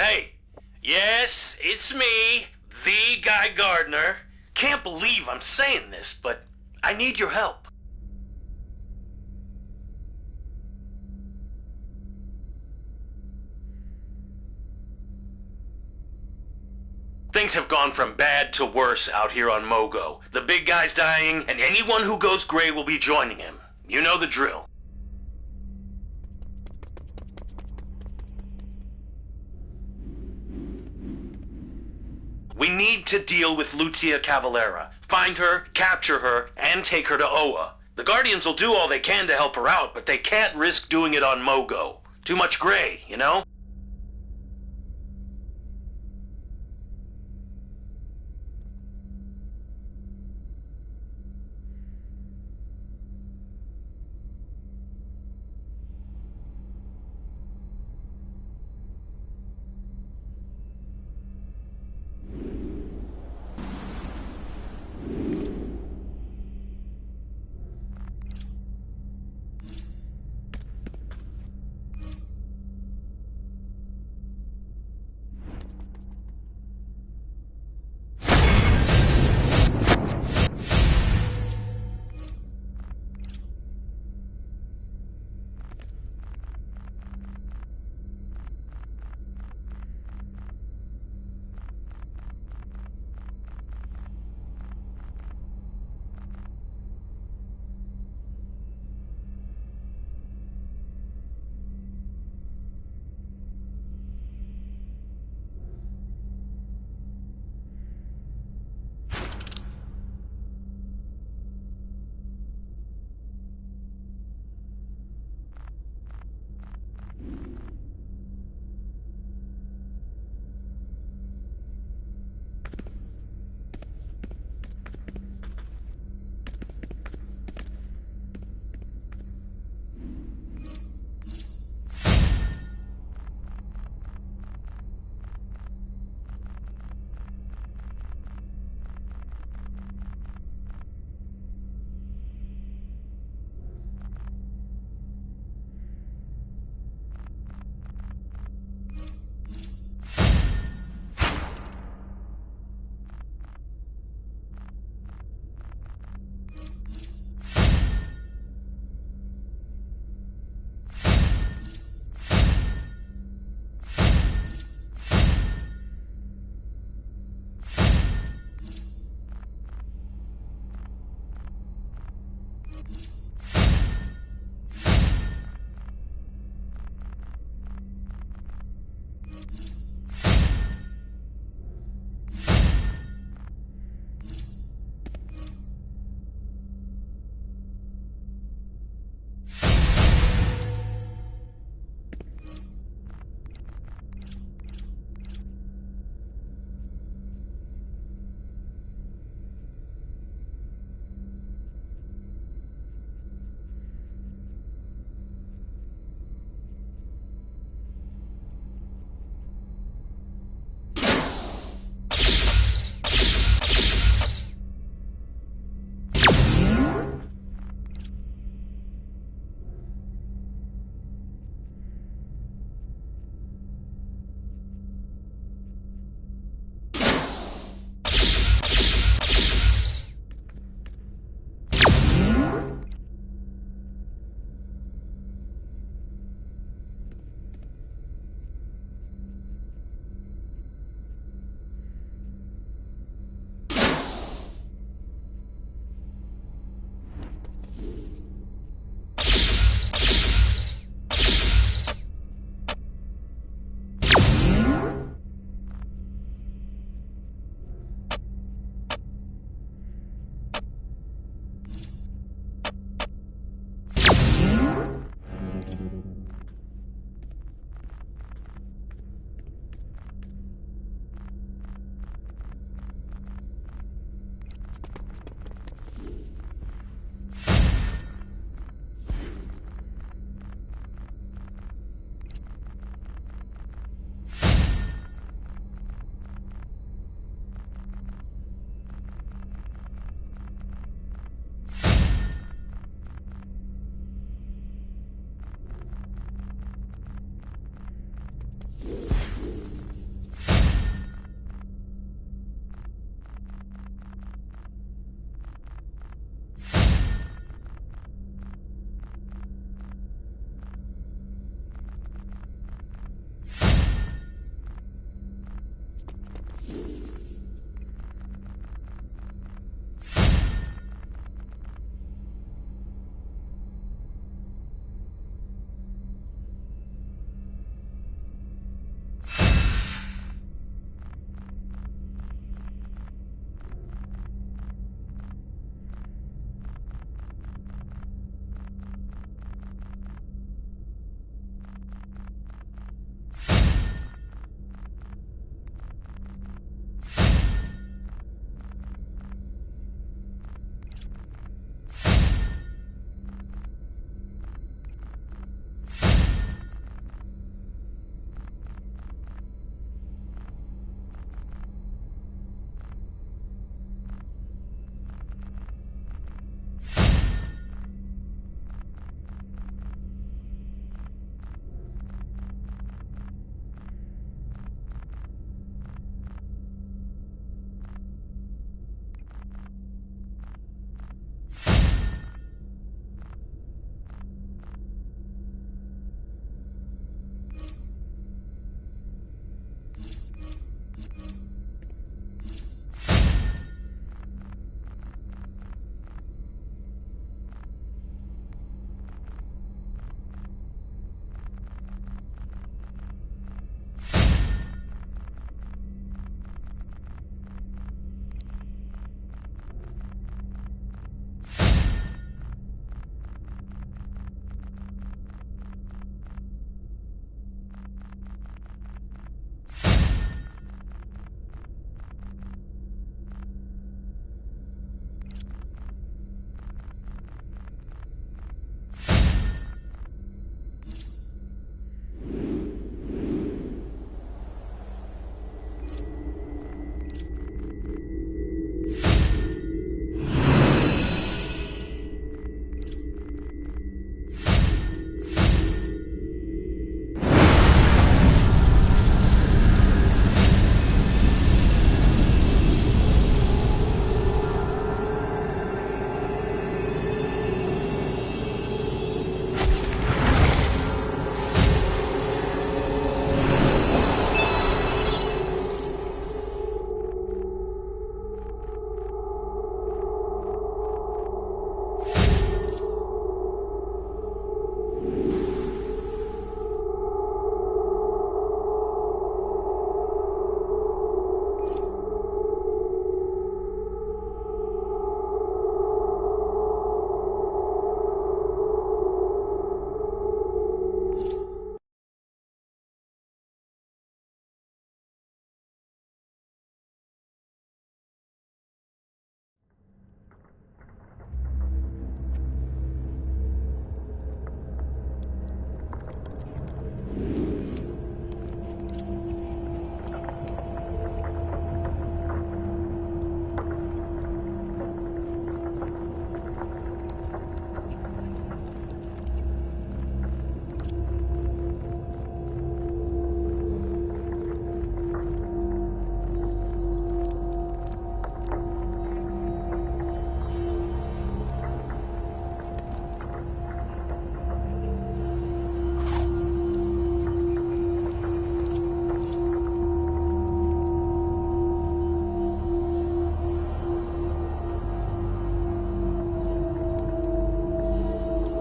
Hey, yes, it's me, the Guy Gardner. Can't believe I'm saying this, but I need your help. Things have gone from bad to worse out here on Mogo. The big guy's dying, and anyone who goes gray will be joining him. You know the drill. We need to deal with Lucia Cavalera. Find her, capture her, and take her to Oa. The Guardians will do all they can to help her out, but they can't risk doing it on Mogo. Too much gray, you know?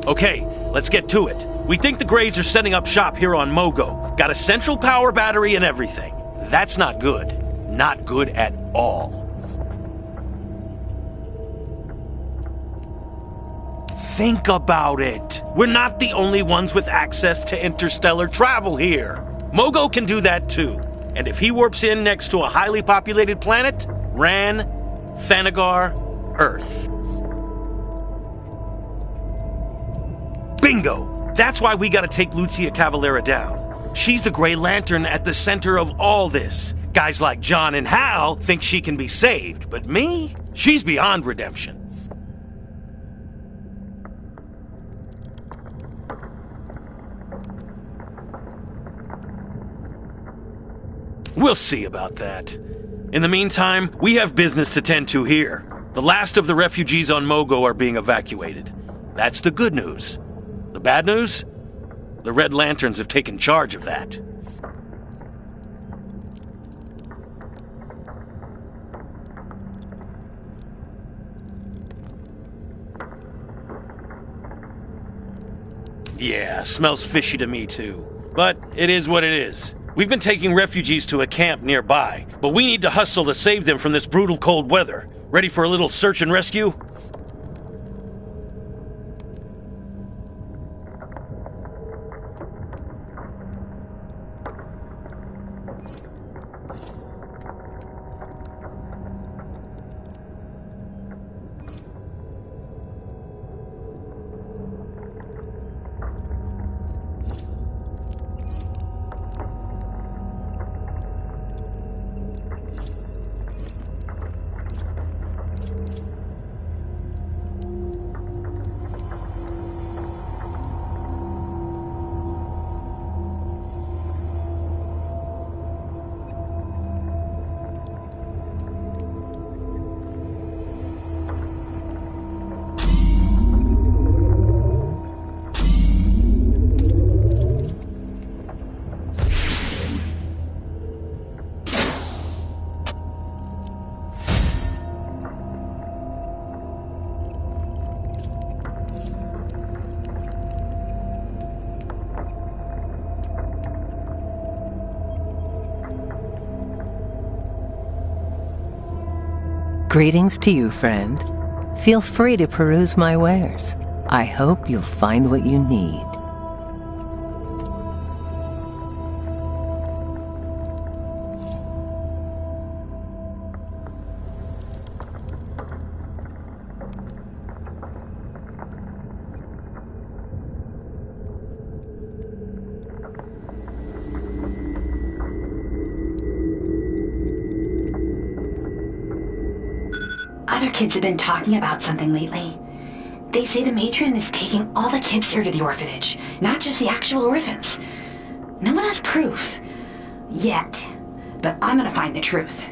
Okay, let's get to it. We think the Greys are setting up shop here on Mogo. Got a central power battery and everything. That's not good. Not good at all. Think about it. We're not the only ones with access to interstellar travel here. Mogo can do that too. And if he warps in next to a highly populated planet, Ran, Thanagar, Earth. Bingo! That's why we gotta take Lucia Cavalera down. She's the Grey Lantern at the center of all this. Guys like John and Hal think she can be saved, but me? She's beyond redemption. We'll see about that. In the meantime, we have business to tend to here. The last of the refugees on Mogo are being evacuated. That's the good news. The bad news? The Red Lanterns have taken charge of that. Yeah, smells fishy to me too. But it is what it is. We've been taking refugees to a camp nearby, but we need to hustle to save them from this brutal cold weather. Ready for a little search and rescue? Greetings to you, friend. Feel free to peruse my wares. I hope you'll find what you need. Other kids have been talking about something lately. They say the matron is taking all the kids here to the orphanage, not just the actual orphans. No one has proof. Yet. But I'm gonna find the truth.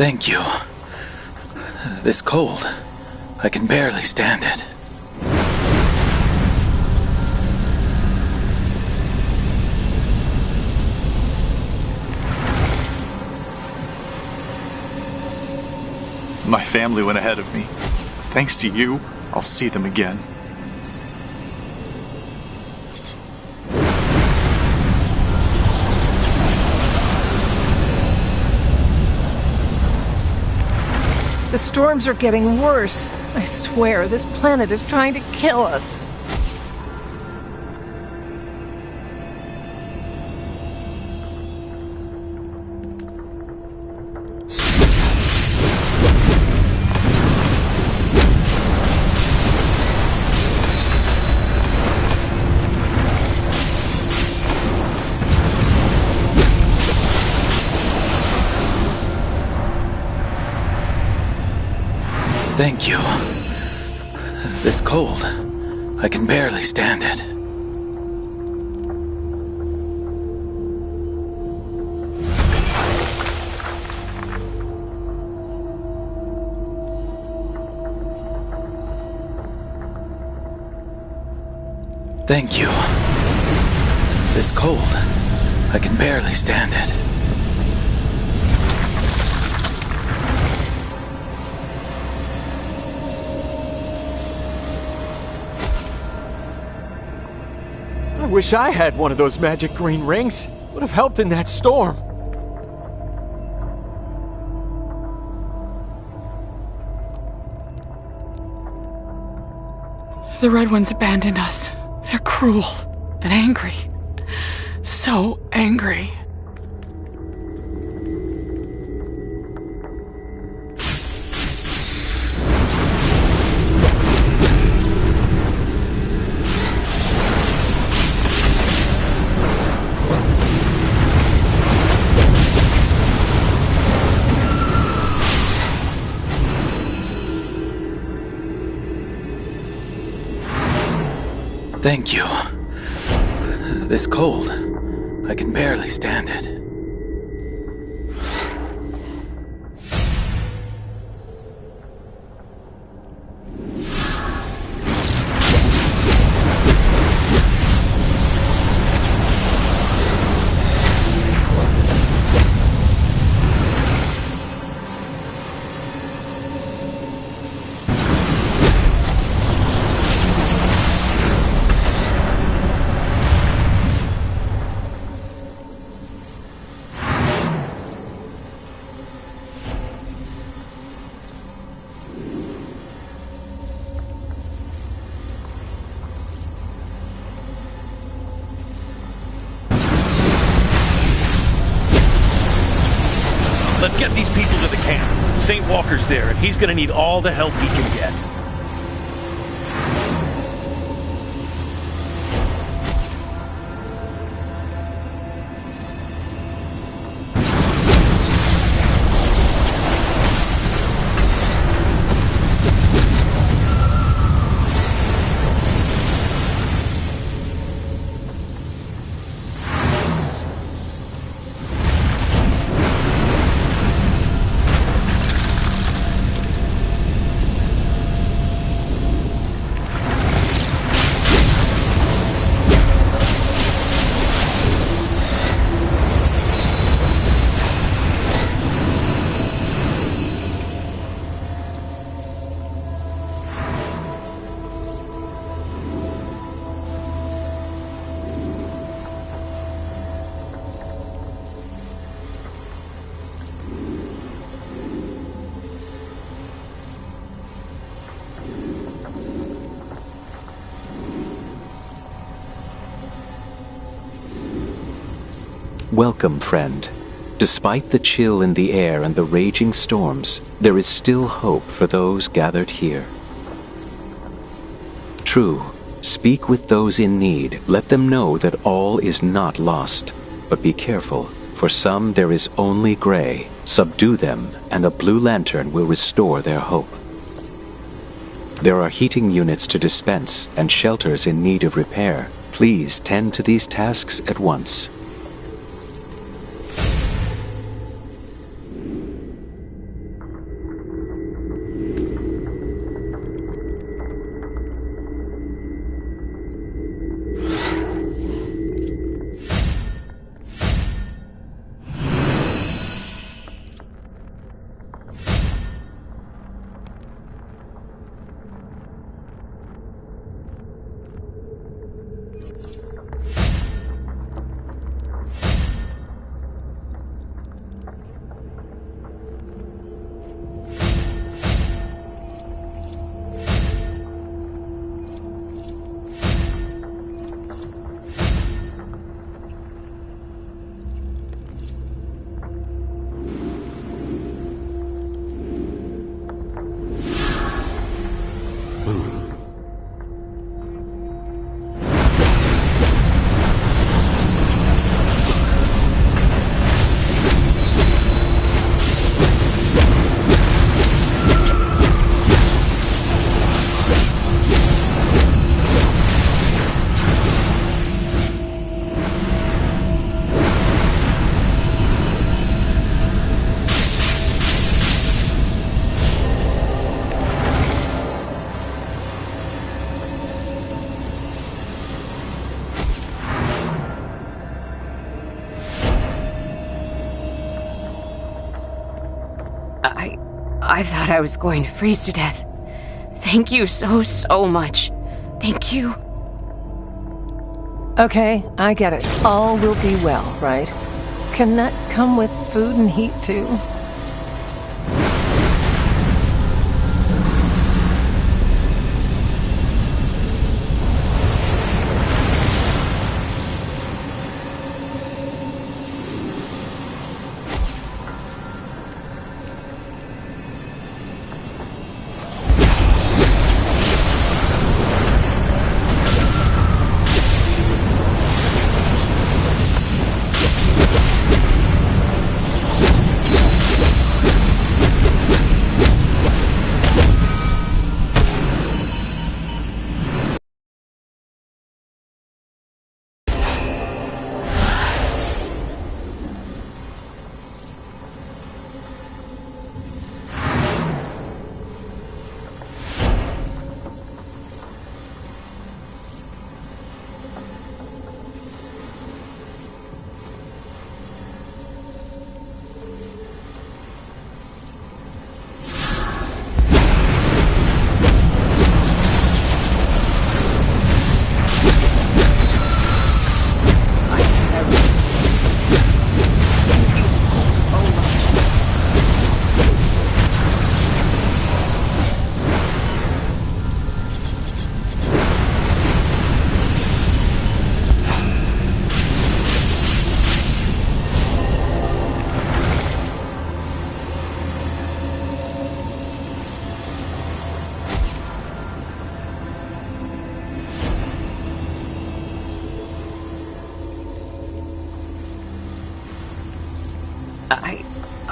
Thank you. This cold, I can barely stand it. My family went ahead of me. Thanks to you, I'll see them again. The storms are getting worse. I swear, this planet is trying to kill us. Thank you. This cold, I can barely stand it. Thank you. This cold, I can barely stand it. I wish I had one of those magic green rings. Would have helped in that storm. The Red Ones abandoned us. They're cruel and angry. So angry. Thank you. This cold, I can barely stand it. Let's get these people to the camp. St. Walker's there, and he's gonna need all the help he can get. Welcome, friend. Despite the chill in the air and the raging storms, there is still hope for those gathered here. True, speak with those in need. Let them know that all is not lost. But be careful. For some there is only gray. Subdue them, and a blue lantern will restore their hope. There are heating units to dispense and shelters in need of repair. Please tend to these tasks at once. I thought I was going to freeze to death. Thank you so much. Thank you. Okay, I get it. All will be well, right? Can that come with food and heat, too?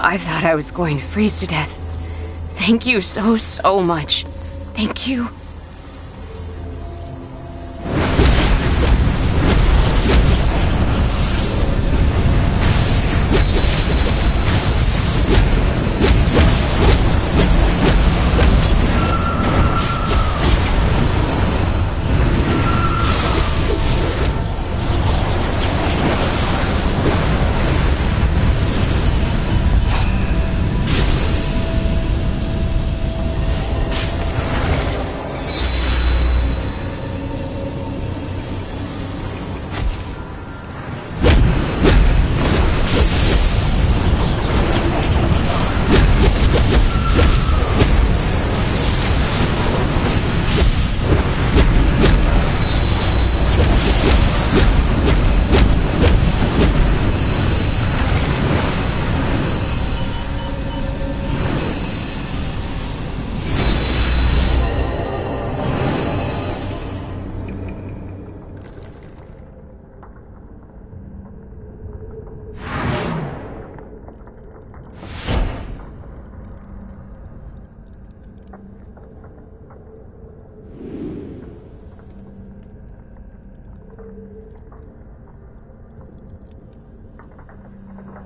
I thought I was going to freeze to death. Thank you so much. Thank you.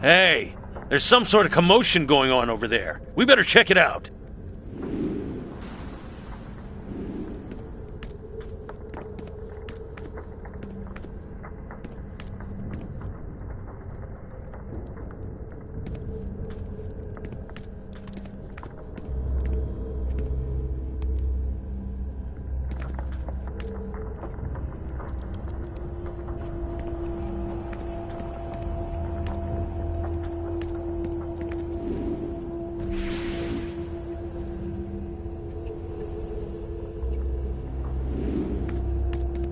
Hey, there's some sort of commotion going on over there. We better check it out.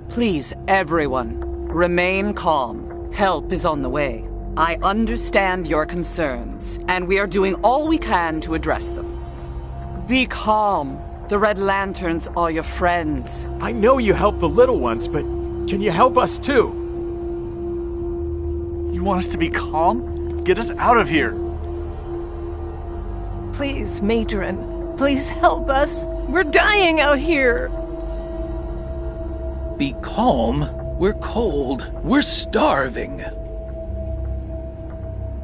Please, everyone, remain calm. Help is on the way. I understand your concerns, and we are doing all we can to address them. Be calm. The Red Lanterns are your friends. I know you help the little ones, but can you help us too? You want us to be calm? Get us out of here. Please, Matron. Please help us. We're dying out here. Be calm. We're cold. We're starving.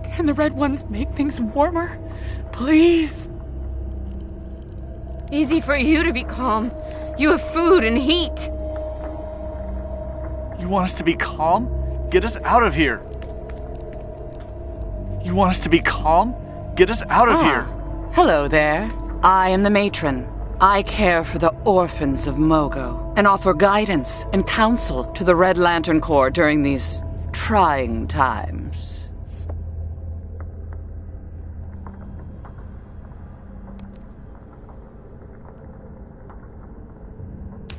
Can the Red Ones make things warmer? Please? Easy for you to be calm. You have food and heat. You want us to be calm? Get us out of here. You want us to be calm? Get us out of here. Hello there. I am the matron. I care for the orphans of Mogo and offer guidance and counsel to the Red Lantern Corps during these trying times.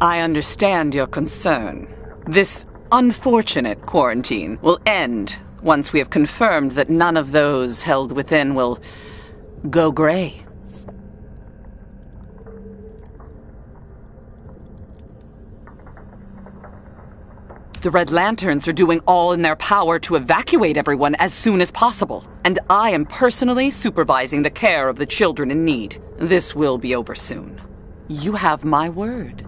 I understand your concern. This unfortunate quarantine will end once we have confirmed that none of those held within will go gray. The Red Lanterns are doing all in their power to evacuate everyone as soon as possible, and I am personally supervising the care of the children in need. This will be over soon. You have my word.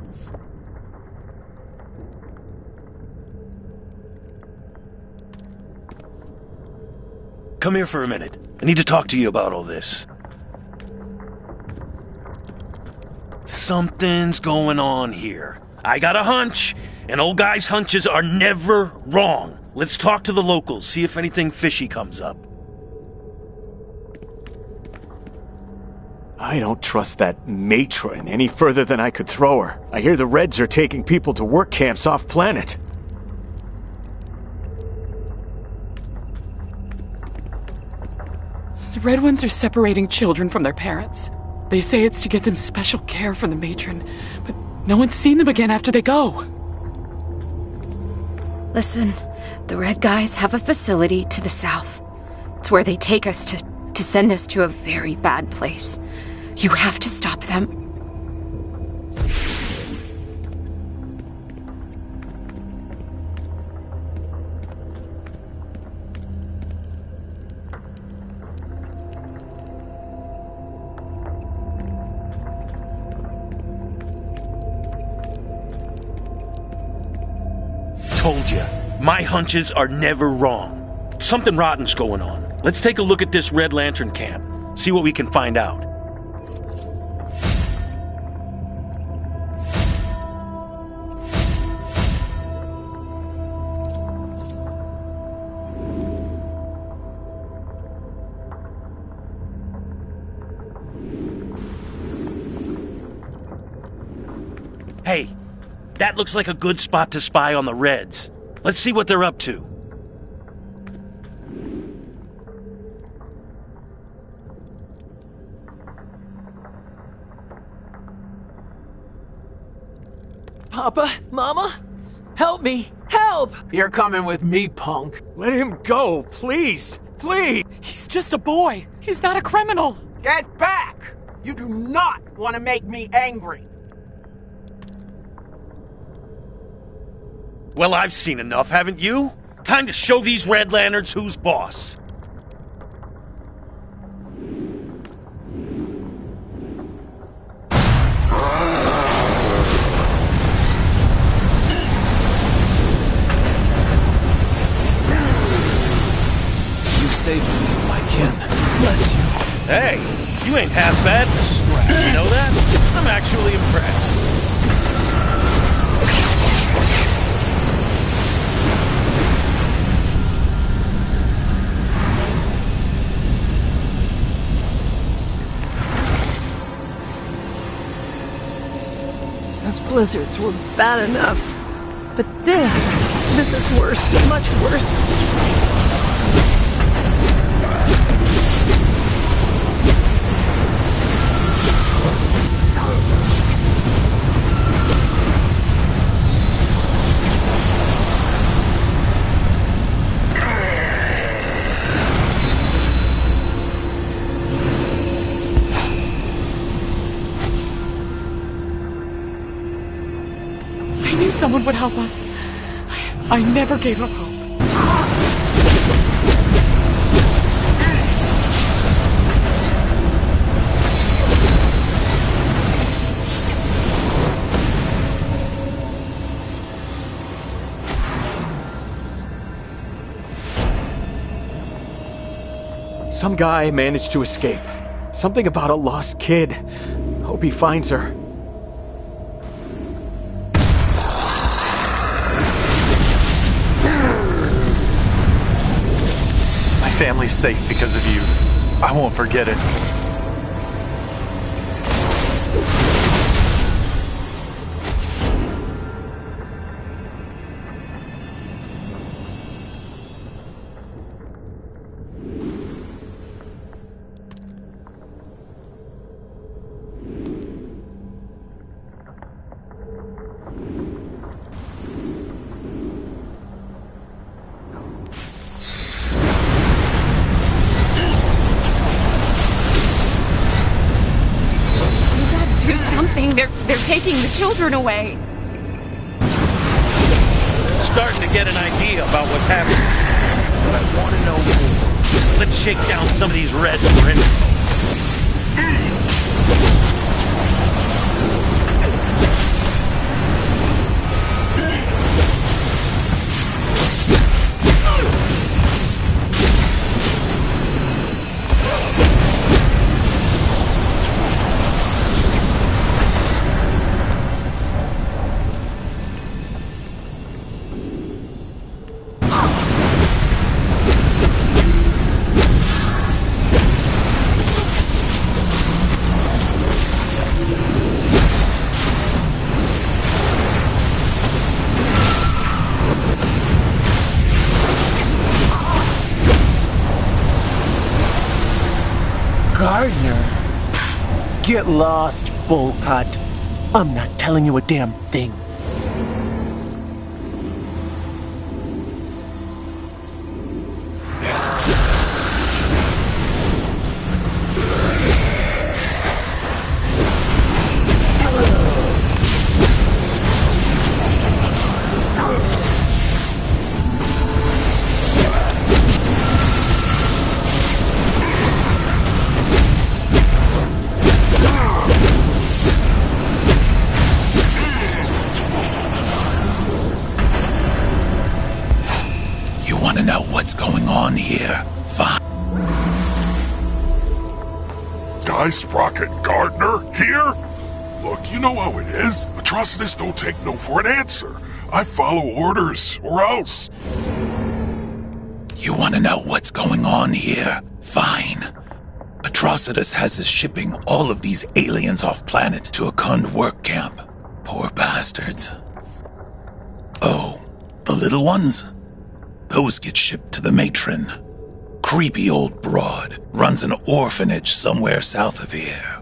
Come here for a minute. I need to talk to you about all this. Something's going on here. I got a hunch, and old guy's hunches are never wrong. Let's talk to the locals, see if anything fishy comes up. I don't trust that matron any further than I could throw her. I hear the Reds are taking people to work camps off-planet. The Red Ones are separating children from their parents. They say it's to get them special care from the matron, but no one's seen them again after they go. Listen, the Red guys have a facility to the south. It's where they take us to send us to a very bad place. You have to stop them. Told you, my hunches are never wrong. Something rotten's going on. Let's take a look at this Red Lantern camp, see what we can find out. Hey, that looks like a good spot to spy on the Reds. Let's see what they're up to. Papa? Mama? Help me! Help! You're coming with me, punk. Let him go, please! Please! He's just a boy. He's not a criminal. Get back! You do not want to make me angry. Well, I've seen enough, haven't you? Time to show these Red Lanterns who's boss. You saved me, my kin. Bless you. Hey, you ain't half bad in a scrap. You know that? I'm actually impressed. Those blizzards were bad enough. But this is worse, much worse. Someone would help us. I never gave up hope. Some guy managed to escape. Something about a lost kid. Hope he finds her. Family's safe because of you. I won't forget it. something. They're taking the children away. Starting to get an idea about what's happening. But I want to know more. Let's shake down some of these Reds for info. Gardner. Get lost, bullcut. I'm not telling you a damn thing. What's going on here? Fine. Guy Sprocket Gardner here? Look, you know how it is. Atrocitus don't take no for an answer. I follow orders, or else. You want to know what's going on here? Fine. Atrocitus has us shipping all of these aliens off planet to a Khund work camp. Poor bastards. Oh, the little ones? Those get shipped to the matron. Creepy old broad runs an orphanage somewhere south of here.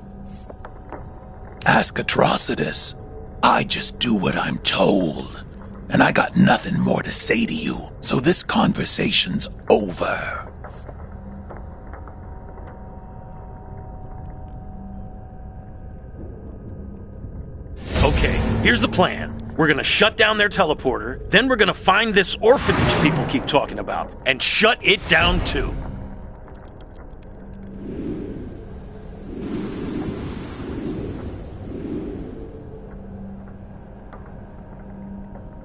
Ask Atrocitus. I just do what I'm told. And I got nothing more to say to you, so this conversation's over. Okay, here's the plan. We're gonna shut down their teleporter, then we're gonna find this orphanage people keep talking about, and shut it down too.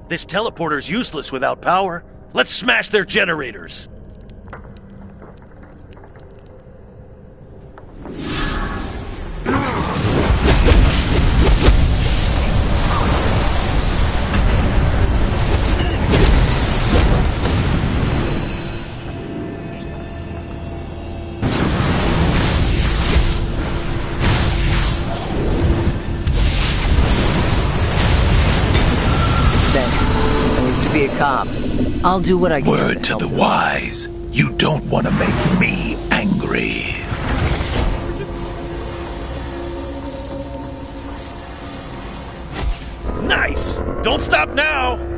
This teleporter's useless without power. Let's smash their generators. Be a cop. I'll do what I can. Word to the wise. You don't want to make me angry. Nice! Don't stop now!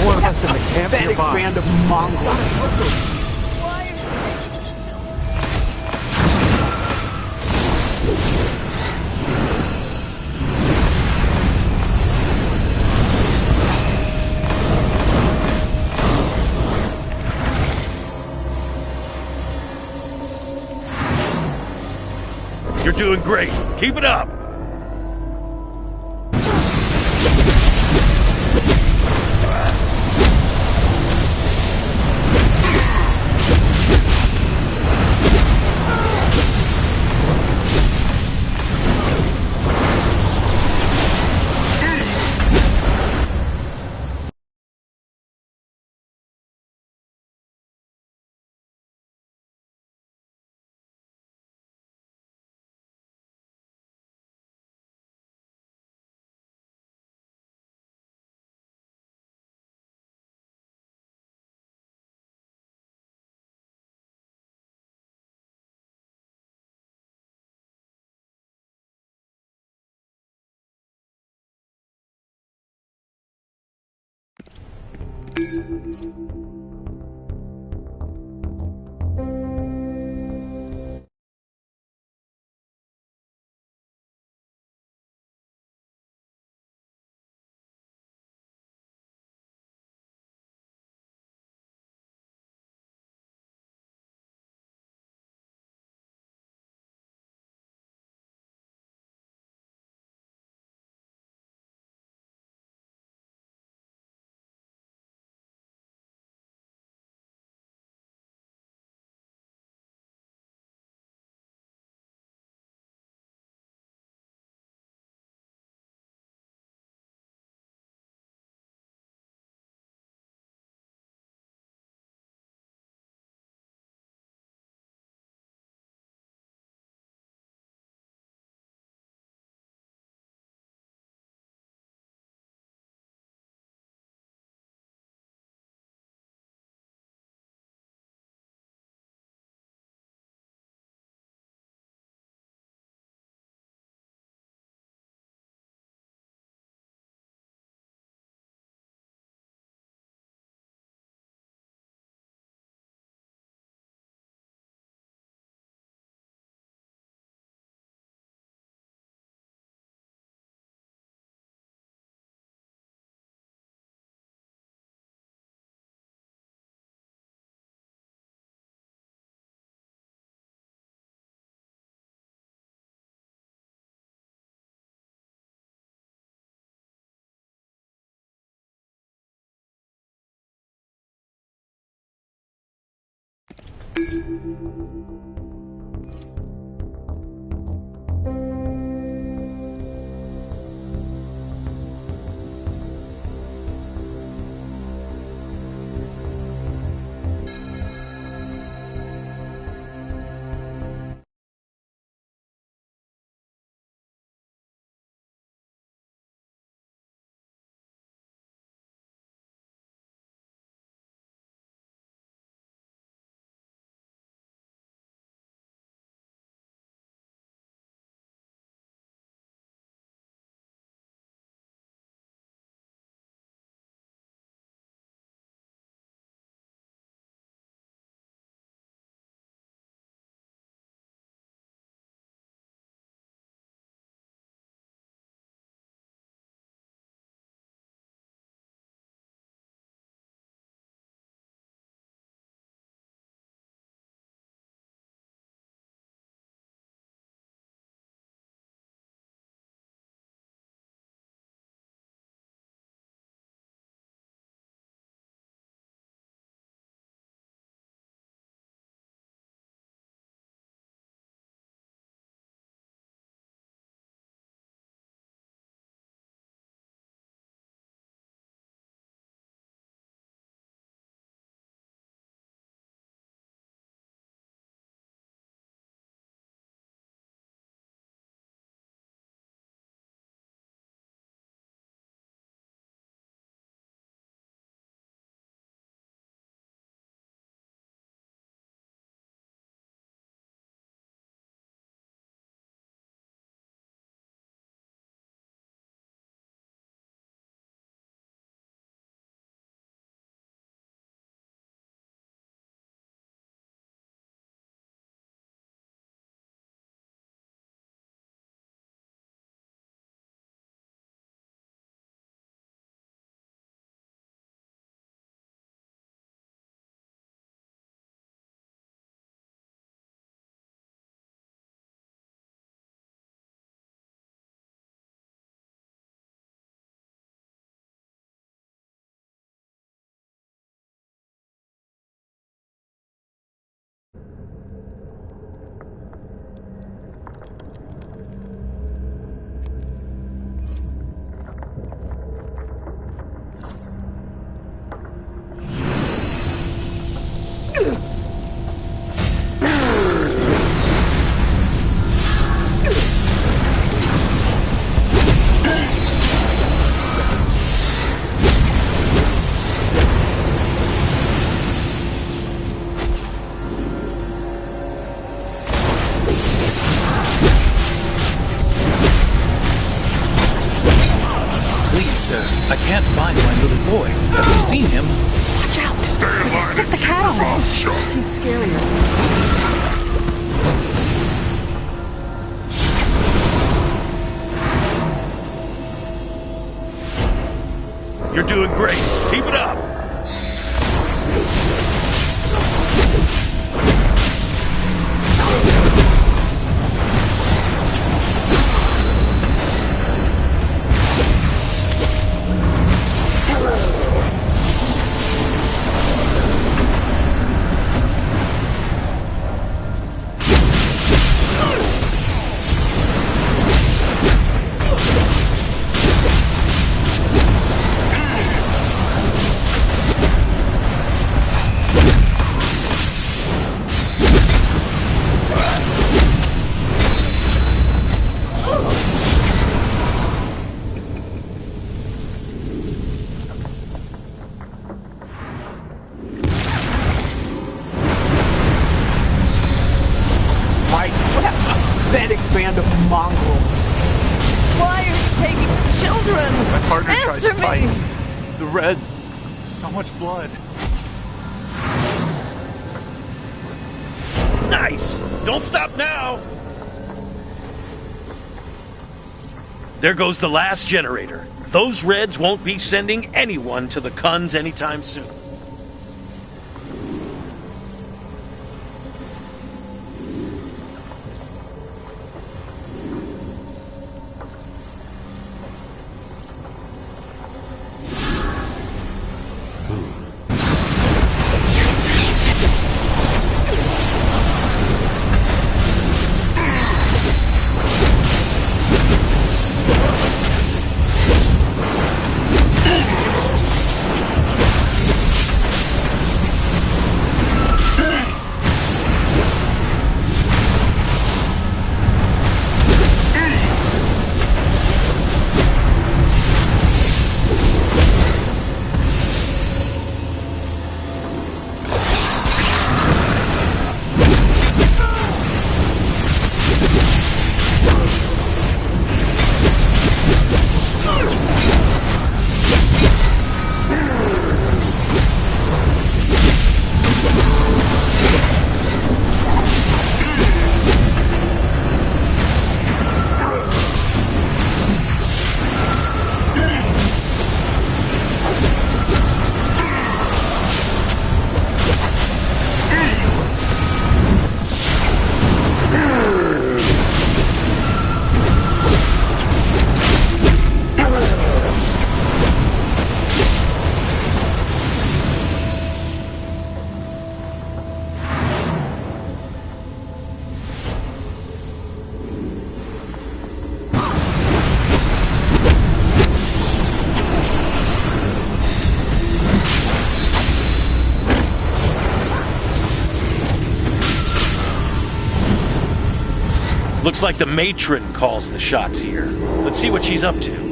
One of us in the camp nearby. Band of mongrels. You're doing great. Keep it up. I can't find my little boy. Have you seen him? Watch out! Stay alive. Set the cat on. Mouth shut. He's scarier. You're doing great. Keep it up. Band of mongrels. Why are you taking the children? My partner tried Answer to me. fight. The Reds. So much blood. Nice. Don't stop now. There goes the last generator. Those Reds won't be sending anyone to the Khunds anytime soon. Looks like the matron calls the shots here. Let's see what she's up to.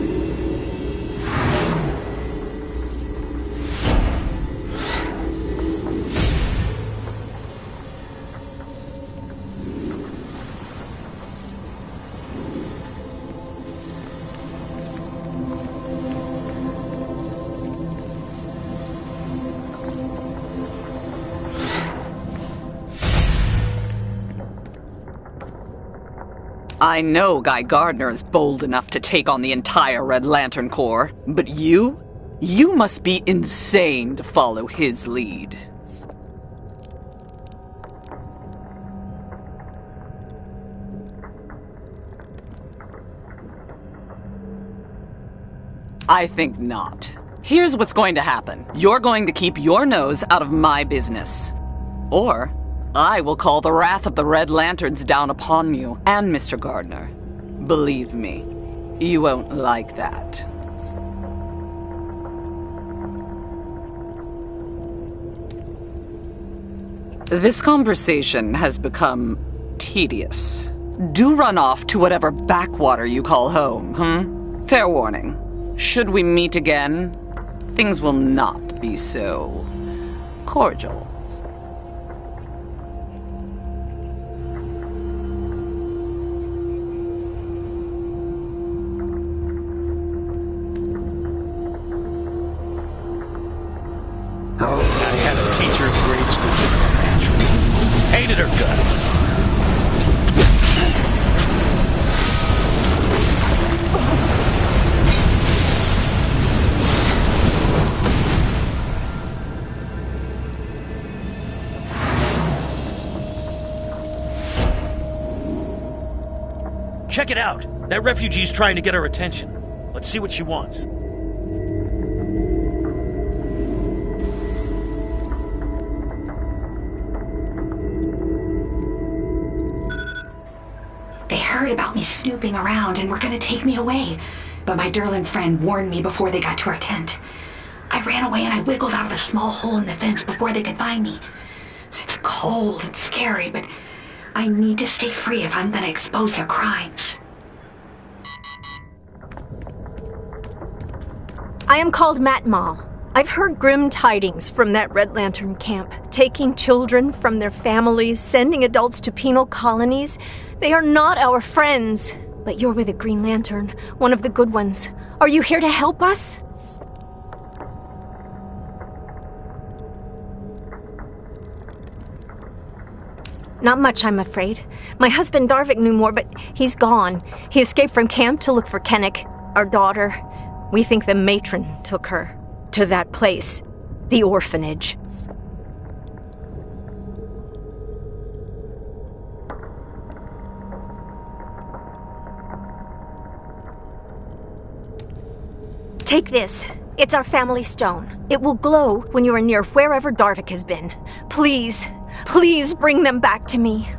I know Guy Gardner is bold enough to take on the entire Red Lantern Corps, but you must be insane to follow his lead. I think not. Here's what's going to happen. You're going to keep your nose out of my business. Or I will call the wrath of the Red Lanterns down upon you and Mr. Gardner. Believe me, you won't like that. This conversation has become tedious. Do run off to whatever backwater you call home, Fair warning. Should we meet again, things will not be so cordial. teacher in grade school took her naturally. Hated her guts. Check it out. That refugee's trying to get her attention. Let's see what she wants. They heard about me snooping around and were gonna take me away. But my Durlan friend warned me before they got to our tent. I ran away and I wiggled out of a small hole in the fence before they could find me. It's cold and scary, but I need to stay free if I'm gonna expose their crimes. I am called Matmal. I've heard grim tidings from that Red Lantern camp, taking children from their families, sending adults to penal colonies. They are not our friends. But you're with a Green Lantern, one of the good ones. Are you here to help us? Not much, I'm afraid. My husband Darvik knew more, but he's gone. He escaped from camp to look for Kennick, our daughter. We think the matron took her to that place, the orphanage. Take this. It's our family stone. It will glow when you are near wherever Darvik has been. Please, please bring them back to me.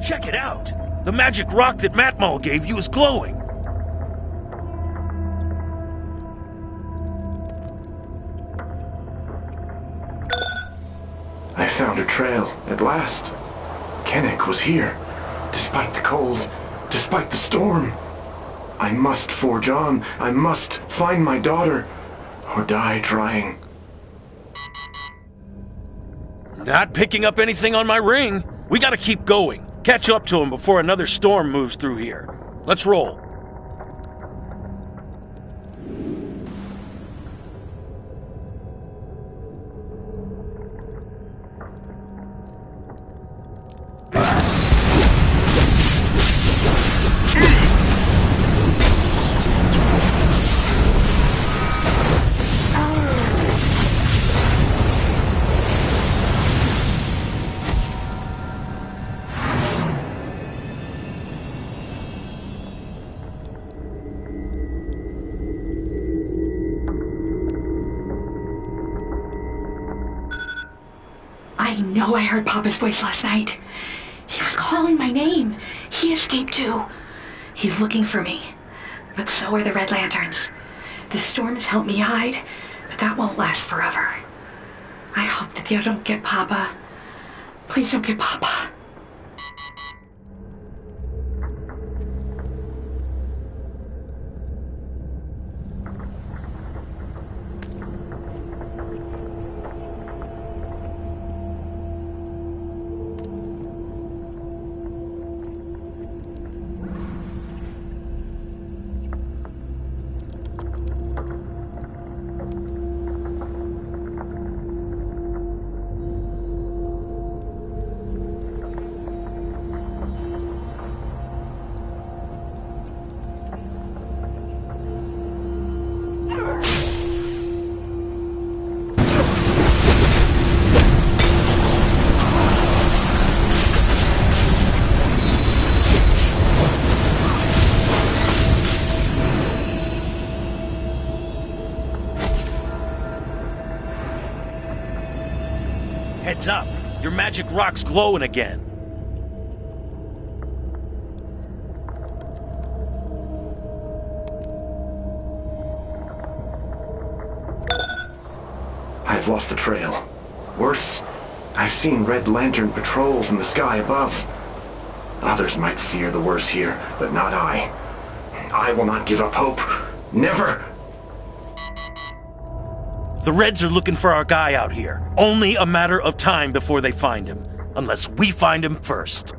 Check it out! The magic rock that Matmal gave you is glowing! I found a trail, at last. Kennick was here, despite the cold, despite the storm. I must forge on. I must find my daughter, or die trying. Not picking up anything on my ring. We gotta keep going. Catch up to him before another storm moves through here. Let's roll. I know I heard Papa's voice last night. He was calling my name. He escaped too. He's looking for me. But so are the Red Lanterns. The storm has helped me hide, but that won't last forever. I hope that you don't get Papa. Please don't get Papa. Heads up! Your magic rock's glowing again. I've lost the trail. Worse, I've seen Red Lantern patrols in the sky above. Others might fear the worst here, but not I. I will not give up hope. Never! The Reds are looking for our guy out here. Only a matter of time before they find him. Unless we find him first.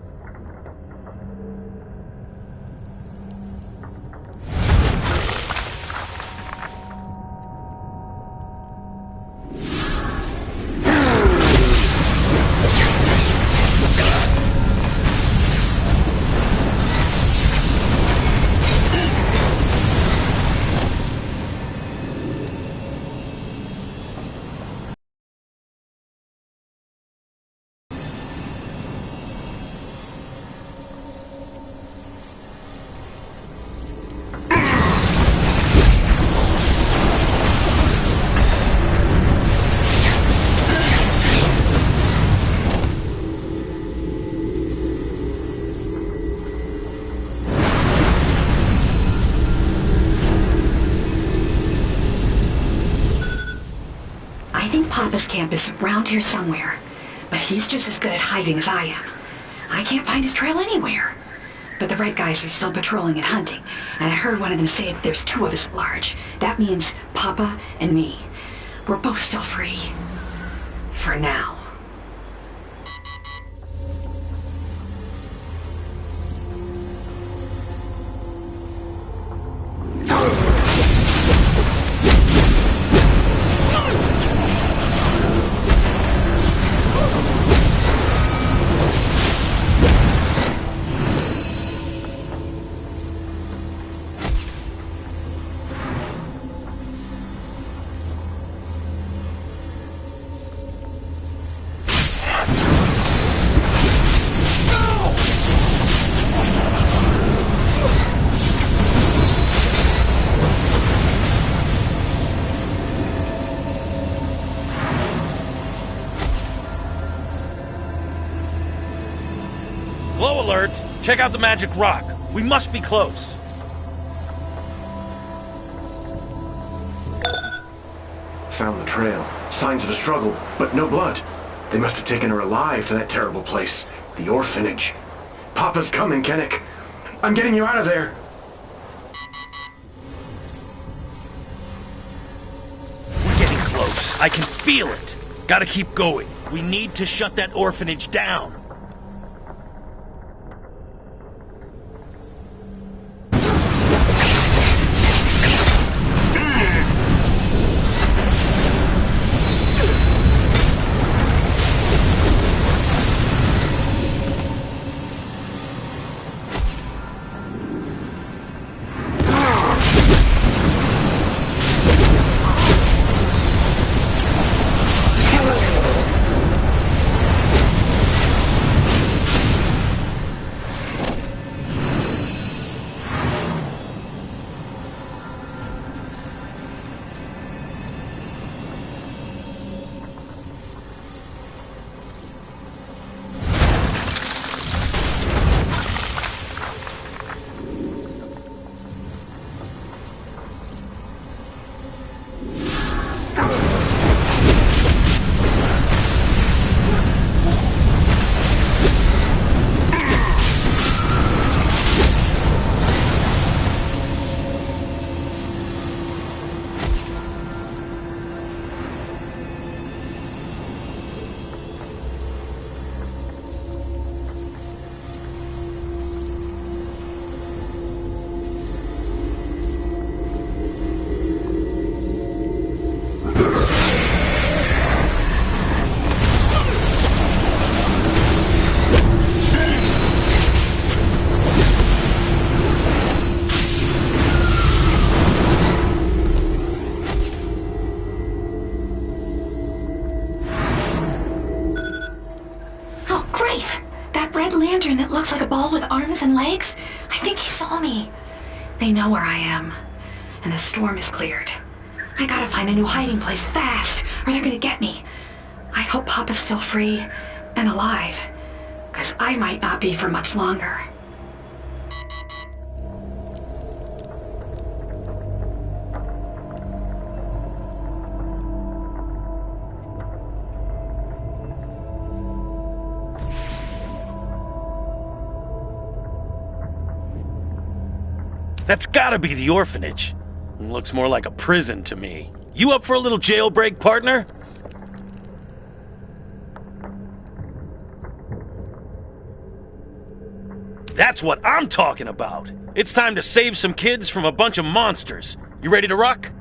Papa's camp is around here somewhere, but he's just as good at hiding as I am. I can't find his trail anywhere. But the Red guys are still patrolling and hunting, and I heard one of them say that there's 2 of us at large. That means Papa and me. We're both still free. For now. Glow alert! Check out the magic rock. We must be close. Found the trail. Signs of a struggle, but no blood. They must have taken her alive to that terrible place. The orphanage. Papa's coming, Kennick. I'm getting you out of there. We're getting close. I can feel it. Gotta keep going. We need to shut that orphanage down. Lantern that looks like a ball with arms and legs? I think he saw me. They know where I am, and the storm is cleared. I gotta find a new hiding place fast, or they're gonna get me. I hope Papa's still free and alive, because I might not be for much longer. That's gotta be the orphanage. Looks more like a prison to me. You up for a little jailbreak, partner? That's what I'm talking about. It's time to save some kids from a bunch of monsters. You ready to rock?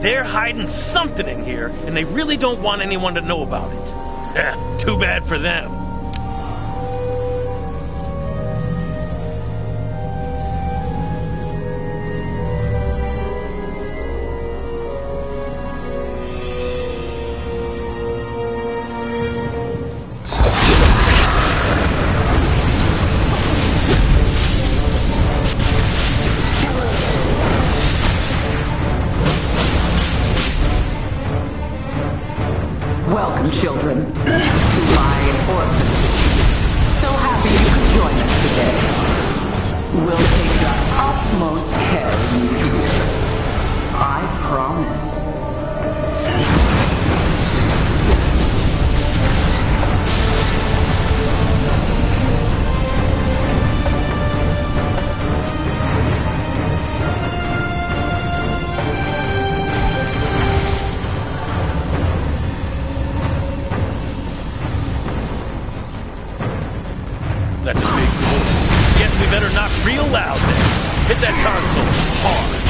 They're hiding something in here, and they really don't want anyone to know about it. Yeah, too bad for them. Welcome, children, to my orphanage. So happy you could join us today. We'll take the utmost care of you here. I promise. That's a big goal. Guess we better knock real loud then. Hit that console hard.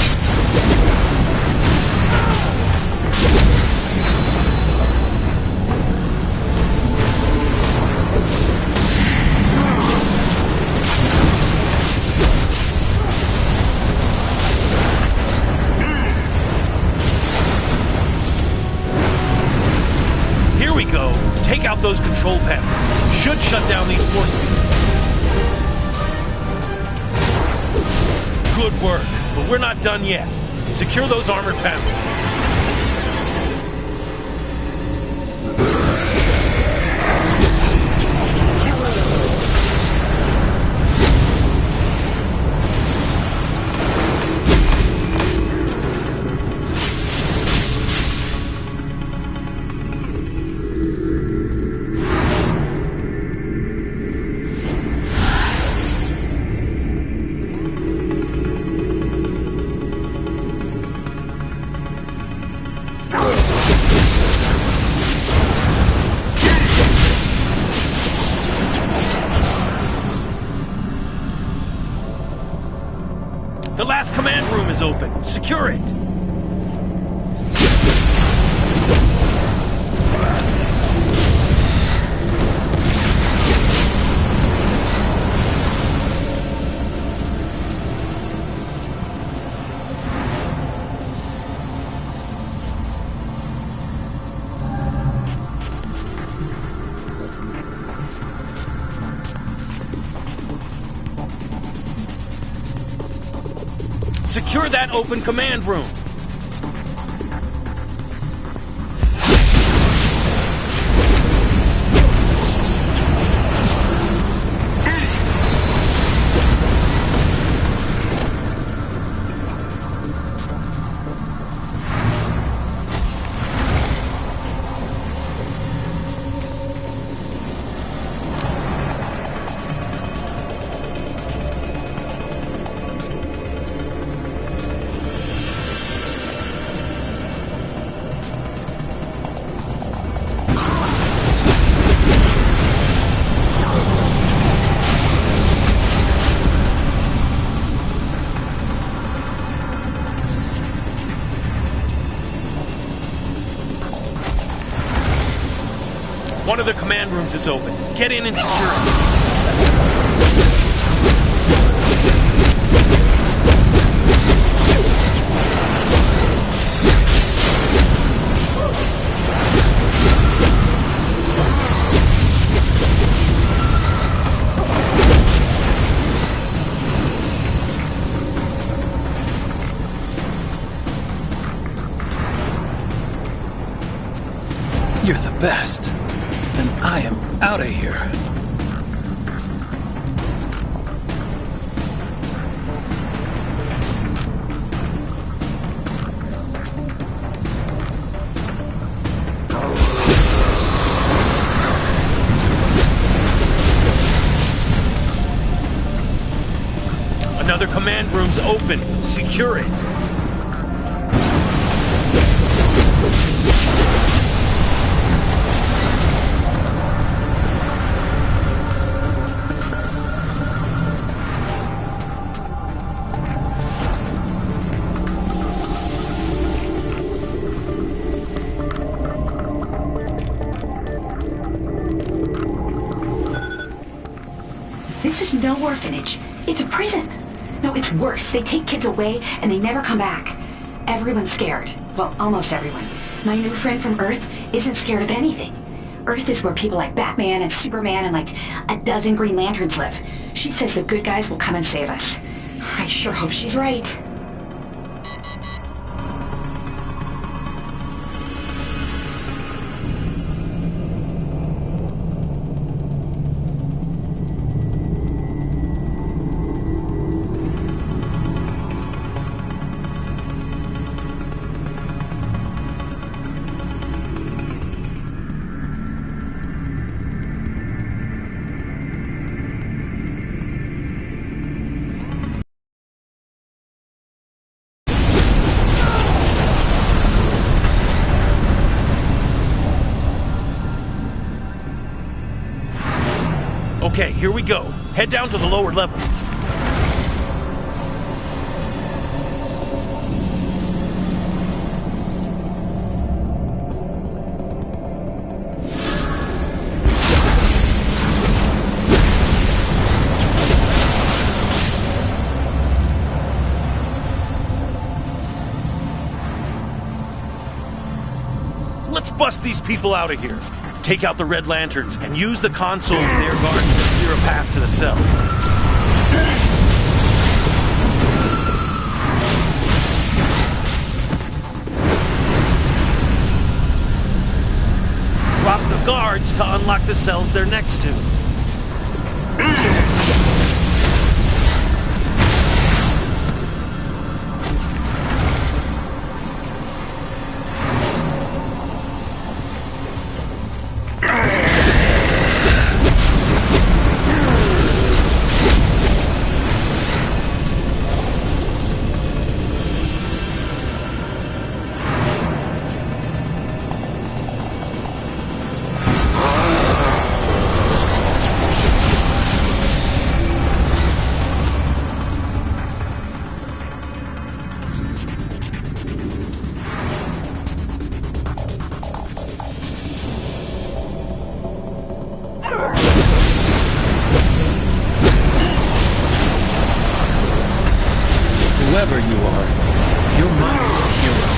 Here we go. Take out those control panels. Should shut down these force fields. Good work, but we're not done yet. Secure those armored panels. The last command room is open. Secure it. Secure that open command room. One of the command rooms is open. Get in and secure it. You're the best. And I am out of here. Another command room's open. Secure it. no orphanage. It's a prison. No, it's worse. They take kids away and they never come back. Everyone's scared. Well, almost everyone. My new friend from Earth isn't scared of anything. Earth is where people like Batman and Superman and like a dozen Green Lanterns live. She says the good guys will come and save us. I sure hope she's right. Okay, here we go. Head down to the lower level. Let's bust these people out of here. Take out the Red Lanterns and use the consoles they're guarding to clear a path to the cells. Drop the guards to unlock the cells they're next to. Whoever you are, you're my hero.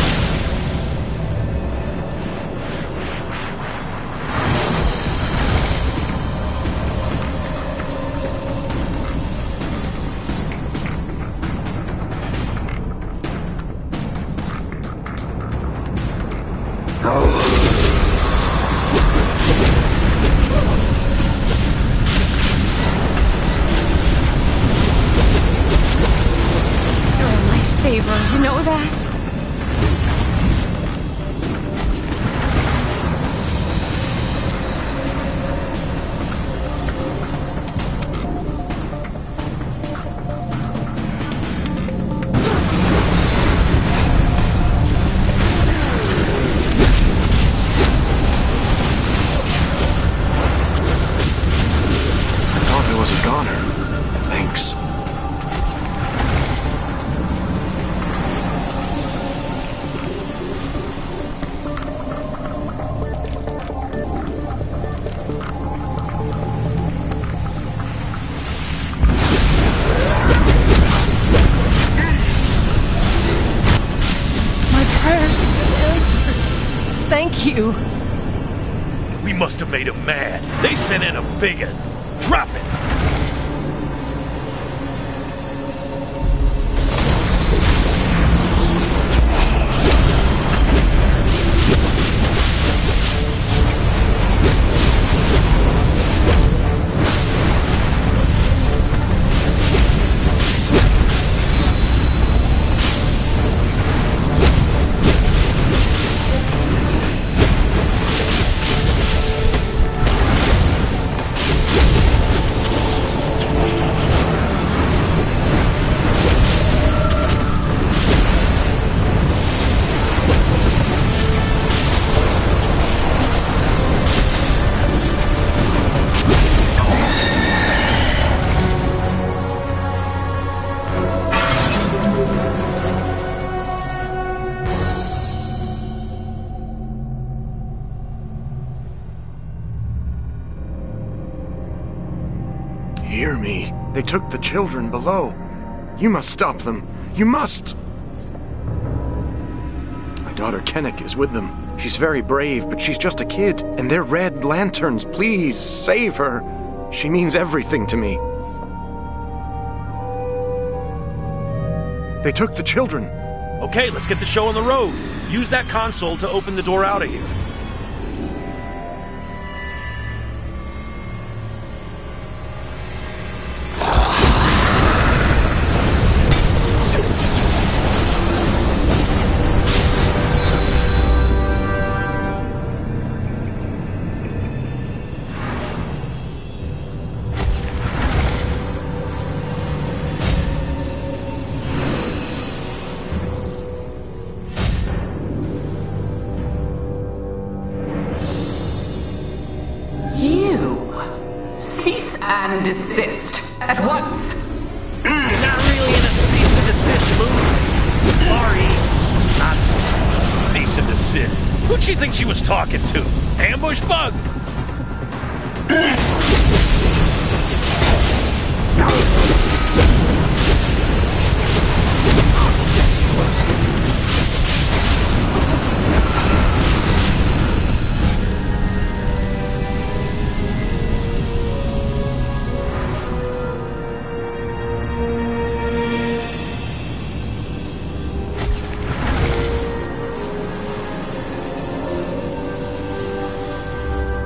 Saver, you know that? I thought I was a goner. Thanks. Thank you. We must have made them mad. They sent in a bigot. Drop it! They took the children below. You must stop them. You must! My daughter Kennick is with them. She's very brave, but she's just a kid. And they're red lanterns. Please, save her. She means everything to me. They took the children. Okay, let's get the show on the road. Use that console to open the door out of here. And desist at once. Not really in a cease and desist mood. Sorry. Not cease and desist. Who'd she think she was talking to? Ambush bug?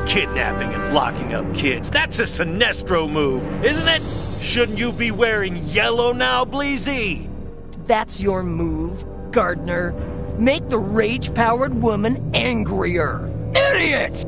Kidnapping and locking up kids. That's a Sinestro move, isn't it? Shouldn't you be wearing yellow now, Bleezy? That's your move, Gardner. Make the rage-powered woman angrier. Idiot!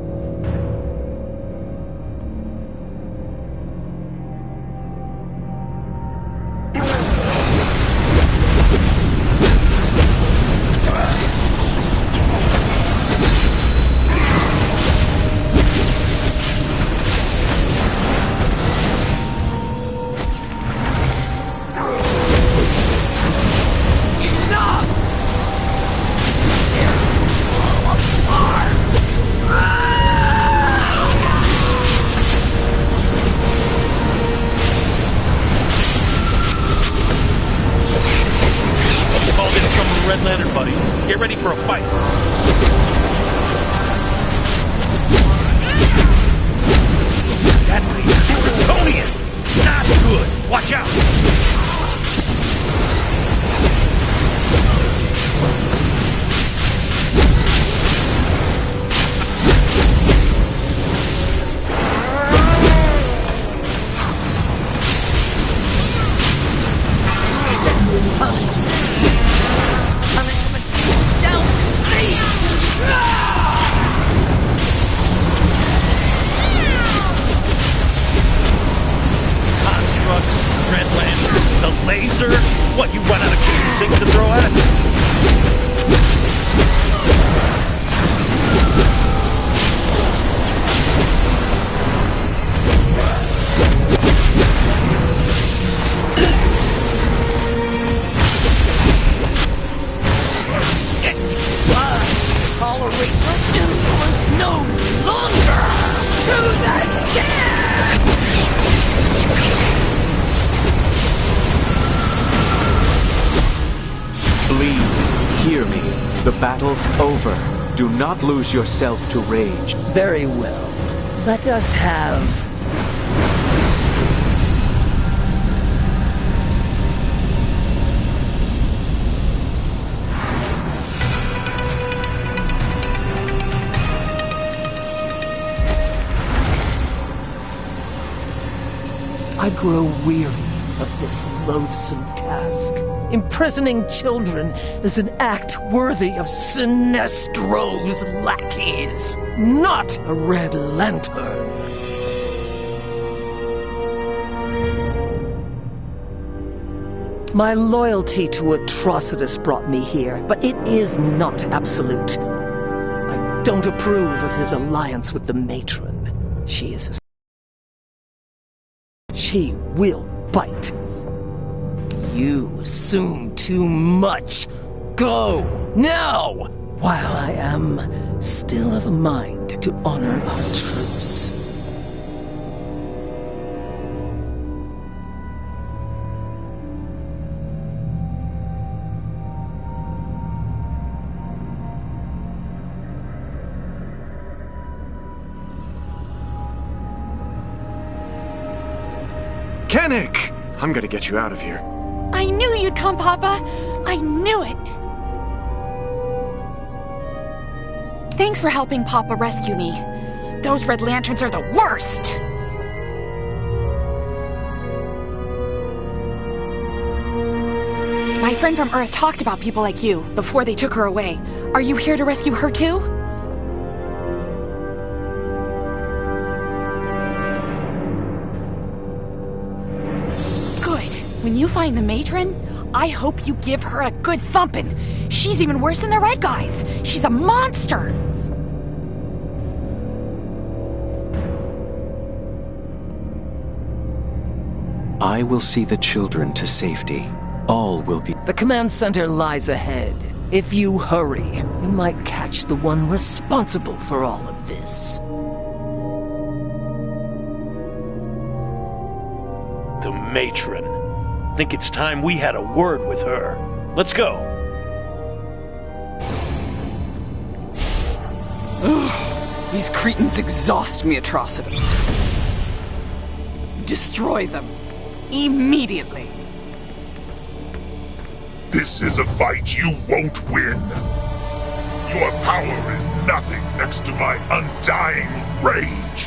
Red Lantern buddies. Get ready for a fight. That Kryptonian! Not good! Watch out! Red Lantern, the laser? What, you run out of kitchen sinks to throw at us? Tolerate your influence no longer! Do that again! Please, hear me. The battle's over. Do not lose yourself to rage. Very well. Let us have... I grow weary of this loathsome task. Imprisoning children is an act worthy of Sinestro's lackeys, not a Red Lantern. My loyalty to Atrocitus brought me here, but it is not absolute. I don't approve of his alliance with the Matron. She is a... She will bite. You assume too much. Go, now! While I am still of a mind to honor our truce. Kennick! I'm gonna get you out of here. I knew you'd come, Papa. I knew it. Thanks for helping Papa rescue me. Those Red Lanterns are the worst! My friend from Earth talked about people like you before they took her away. Are you here to rescue her too? Good. When you find the matron, I hope you give her a good thumping. She's even worse than the Red guys. She's a monster. I will see the children to safety. All will be... The command center lies ahead. If you hurry, you might catch the one responsible for all of this. The matron. Think it's time we had a word with her. Let's go. These cretins exhaust me, Atrocitus. Destroy them. Immediately. This is a fight you won't win. Your power is nothing next to my undying rage.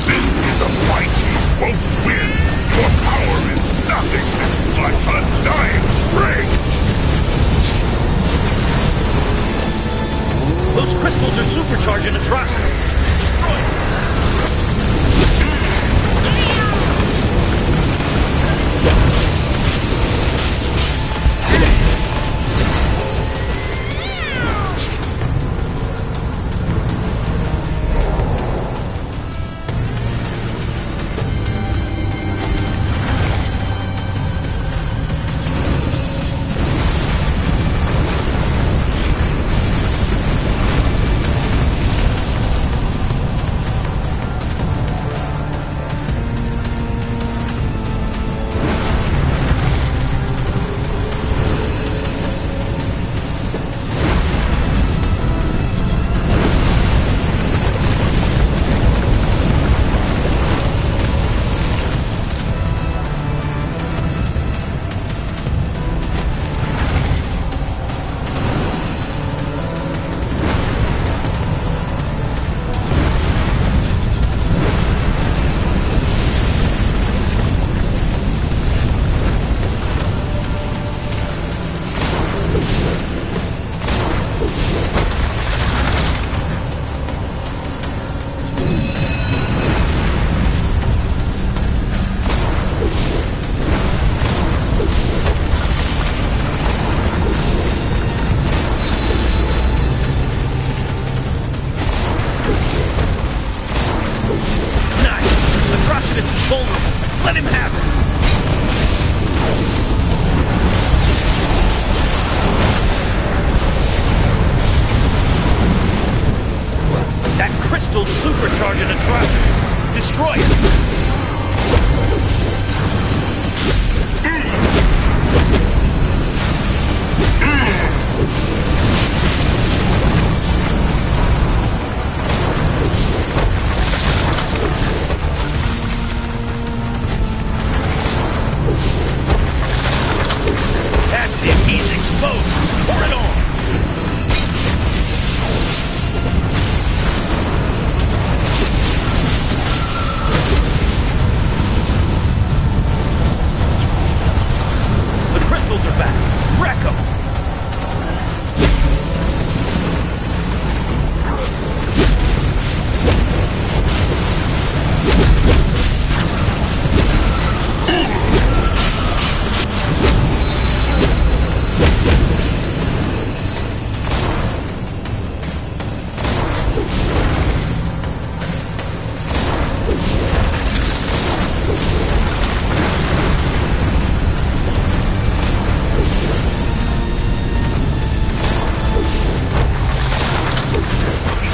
This is a fight you won't win. Your power is nothing next to my undying rage. Those crystals are supercharging Atrocitus. Destroy them. Let him have it! That crystal's supercharging Atrocitus! Destroy it! That's it, he's exposed! Pour it on! The crystals are back! Wreck 'em!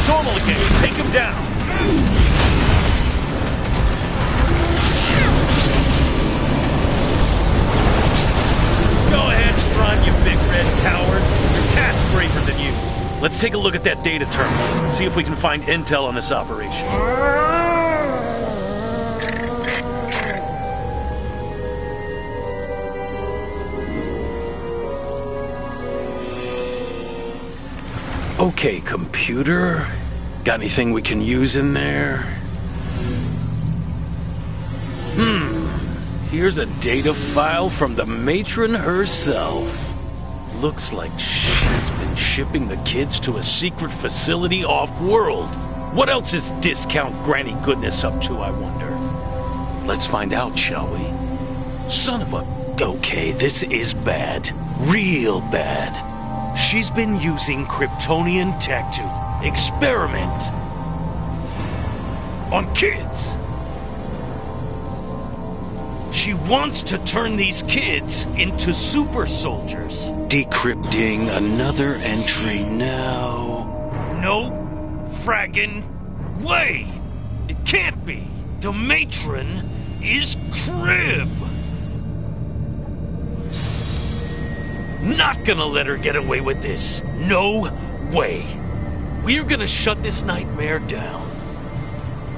Normal again. Take him down. Go ahead, Strime, you big red coward. Your cat's braver than you. Let's take a look at that data terminal. See if we can find intel on this operation. Okay, computer. Got anything we can use in there? Here's a data file from the matron herself. Looks like she's been shipping the kids to a secret facility off-world. What else is Discount Granny Goodness up to, I wonder? Let's find out, shall we? Son of a... Okay, this is bad. Real bad. She's been using Kryptonian tech to experiment on kids. She wants to turn these kids into super soldiers. Decrypting another entry now. No fraggin' way. It can't be. The matron is Crib. Not gonna let her get away with this. No way. We're gonna shut this nightmare down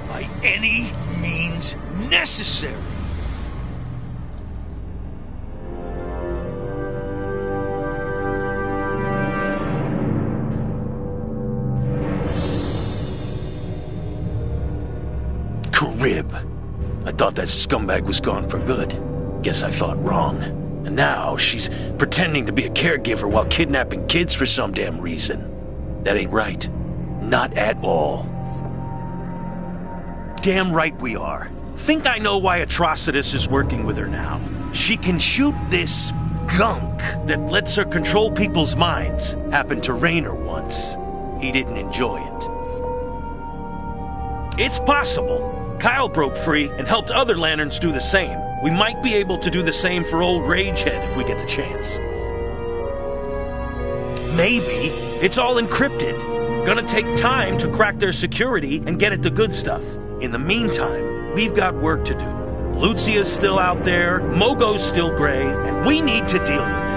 by any means necessary. Crib. I thought that scumbag was gone for good. Guess I thought wrong. And now she's pretending to be a caregiver while kidnapping kids for some damn reason. That ain't right. Not at all. Damn right we are. Think I know why Atrocitus is working with her now. She can shoot this gunk that lets her control people's minds. Happened to Raynor once. He didn't enjoy it. It's possible. Kyle broke free and helped other Lanterns do the same. We might be able to do the same for old Ragehead if we get the chance. Maybe it's all encrypted. Gonna take time to crack their security and get at the good stuff. In the meantime, we've got work to do. Lucia's still out there, Mogo's still gray, and we need to deal with it.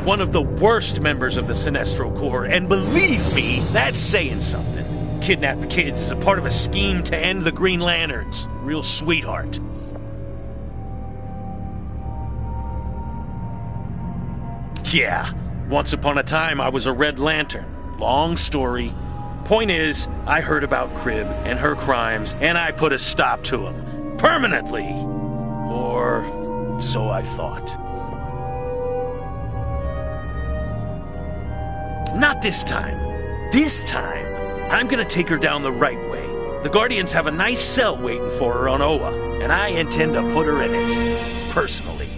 One of the worst members of the Sinestro Corps, and believe me, that's saying something. Kidnap kids is a part of a scheme to end the Green Lanterns. Real sweetheart. Yeah, once upon a time I was a Red Lantern. Long story. Point is, I heard about Crib and her crimes, and I put a stop to them. Permanently. Or so I thought. Not this time. This time, I'm gonna take her down the right way. The Guardians have a nice cell waiting for her on Oa, and I intend to put her in it. Personally.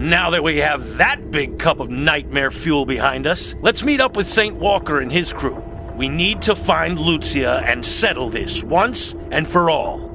Now that we have that big cup of nightmare fuel behind us, let's meet up with St. Walker and his crew. We need to find Lucia and settle this once and for all.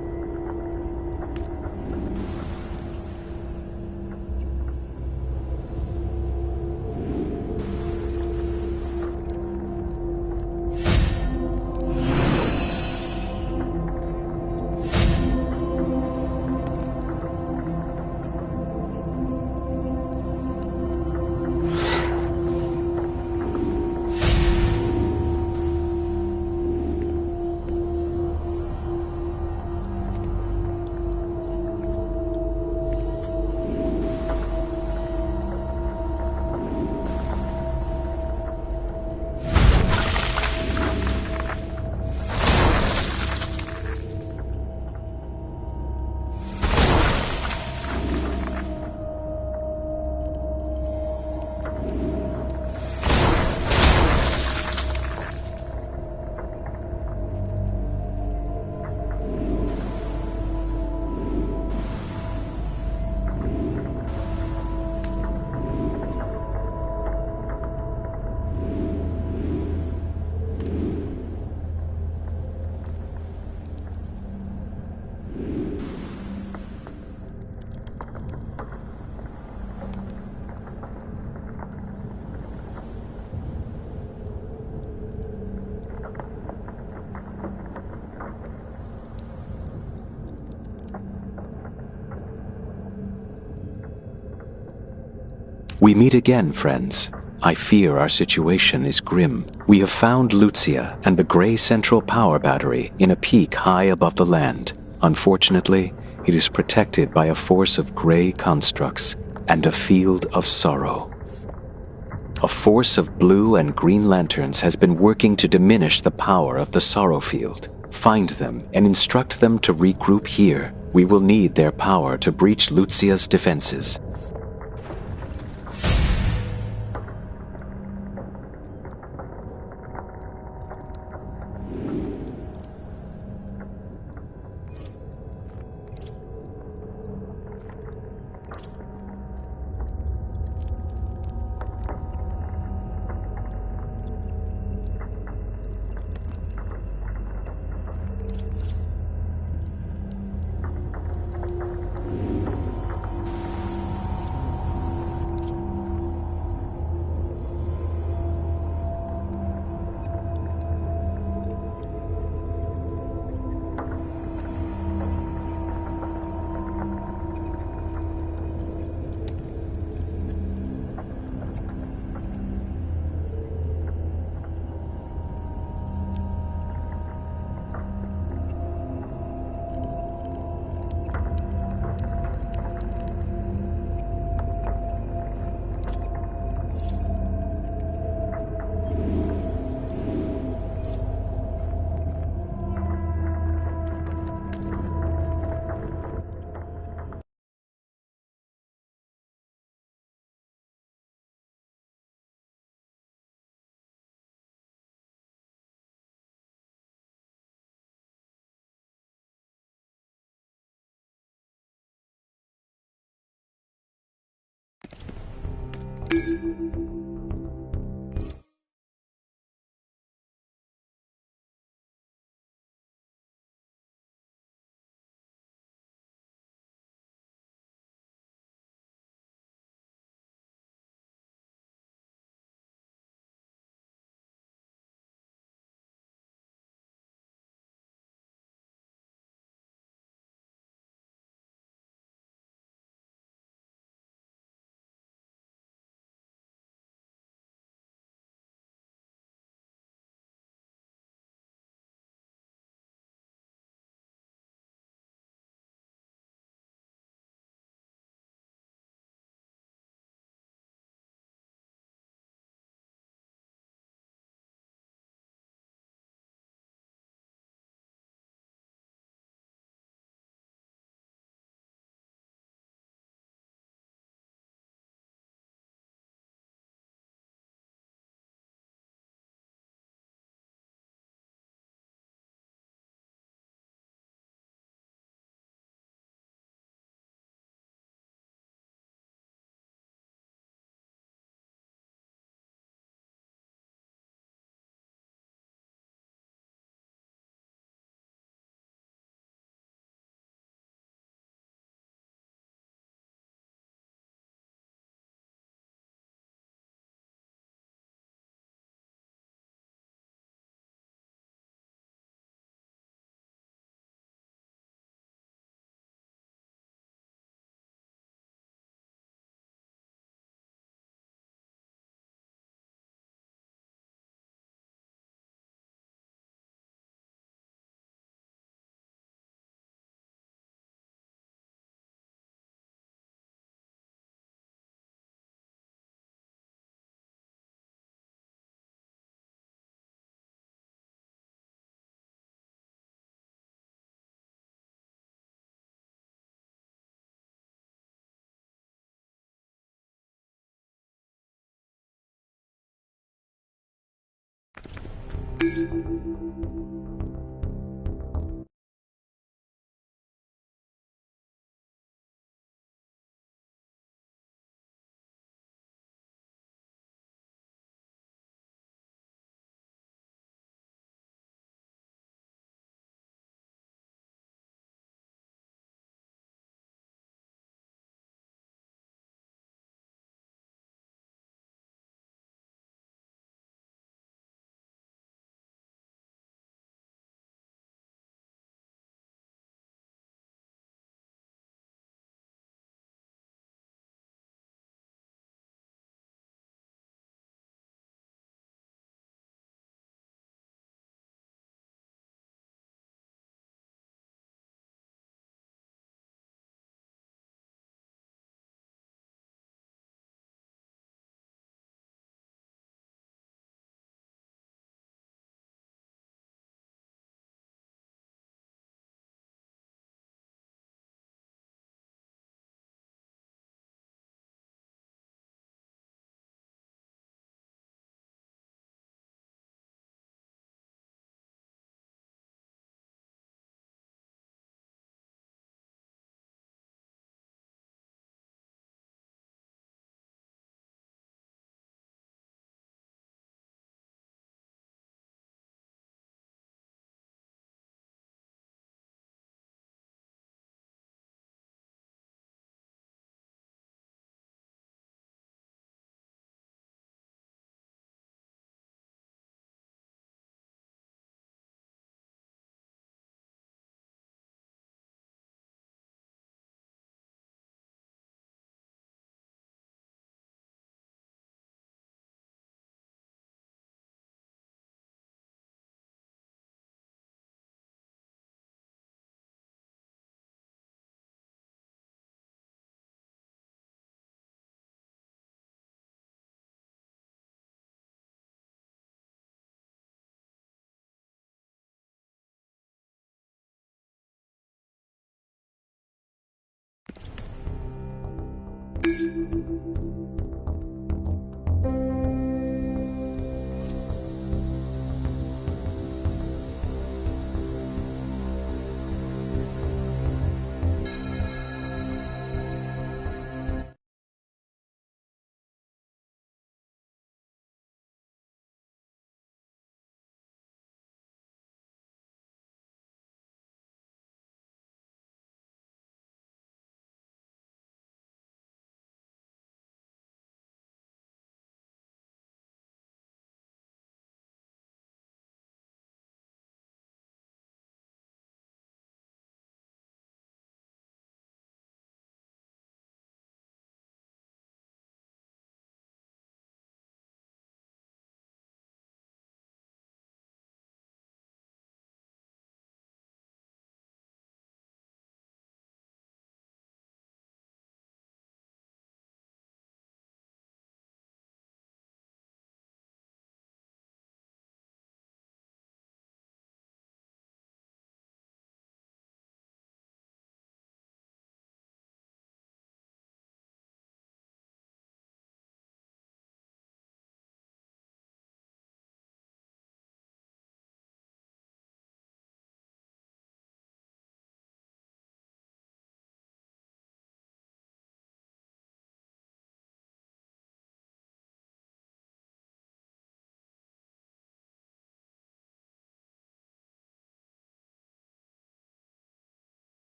We meet again, friends. I fear our situation is grim. We have found Lucia and the Gray Central Power Battery in a peak high above the land. Unfortunately, it is protected by a force of gray constructs and a field of sorrow. A force of blue and green lanterns has been working to diminish the power of the sorrow field. Find them and instruct them to regroup here. We will need their power to breach Lucia's defenses.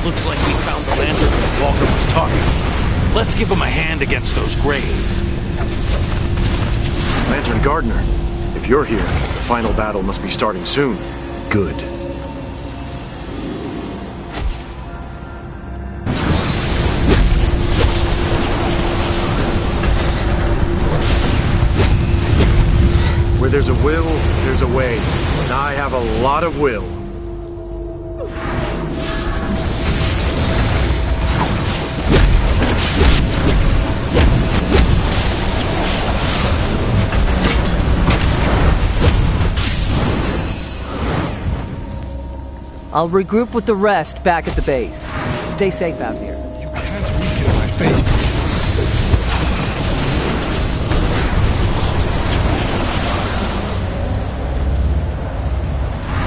Looks like we found the lanterns that Walker was talking about. Let's give him a hand against those Greys. Lantern Gardener, if you're here, the final battle must be starting soon. Good. Where there's a will, there's a way. And I have a lot of will. I'll regroup with the rest back at the base. Stay safe out here. You can't weaken my faith.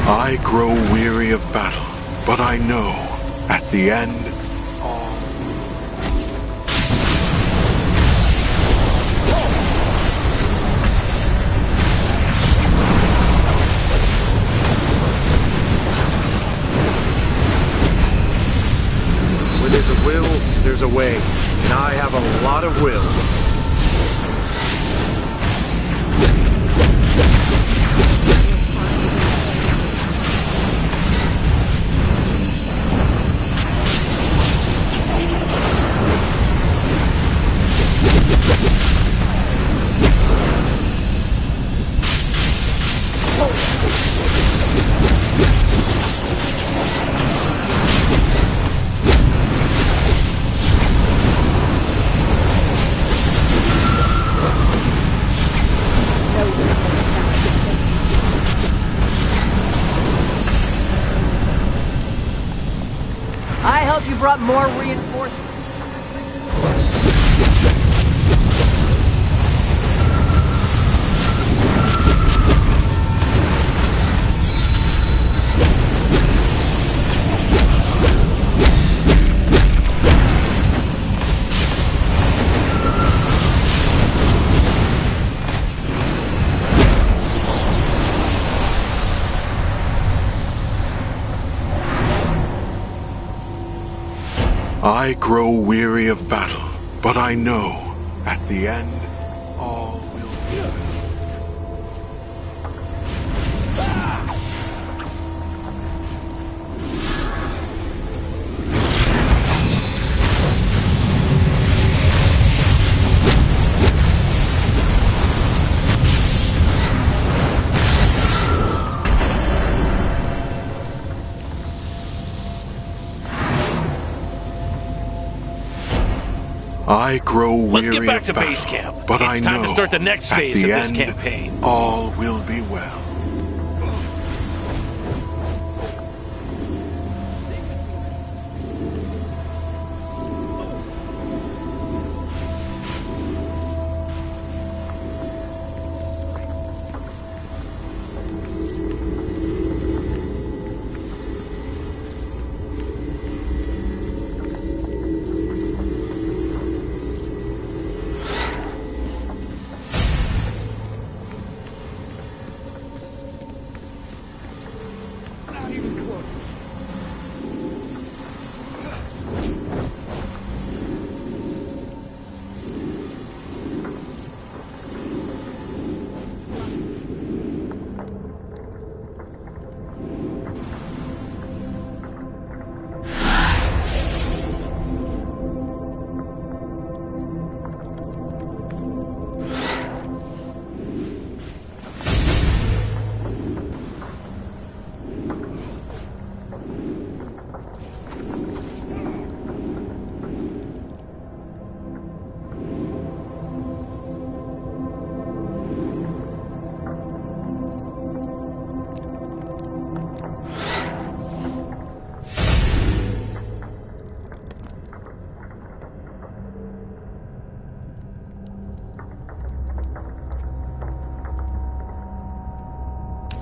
I grow weary of battle, but I know, at the end, there's a way, and I have a lot of will. I hope you brought more reinforcements. I grow weary of battle, but I know at the end all will be well. I grow weary Let's get back to of battle, base camp. but It's I time know to start the next phase of this end, campaign. All will be well.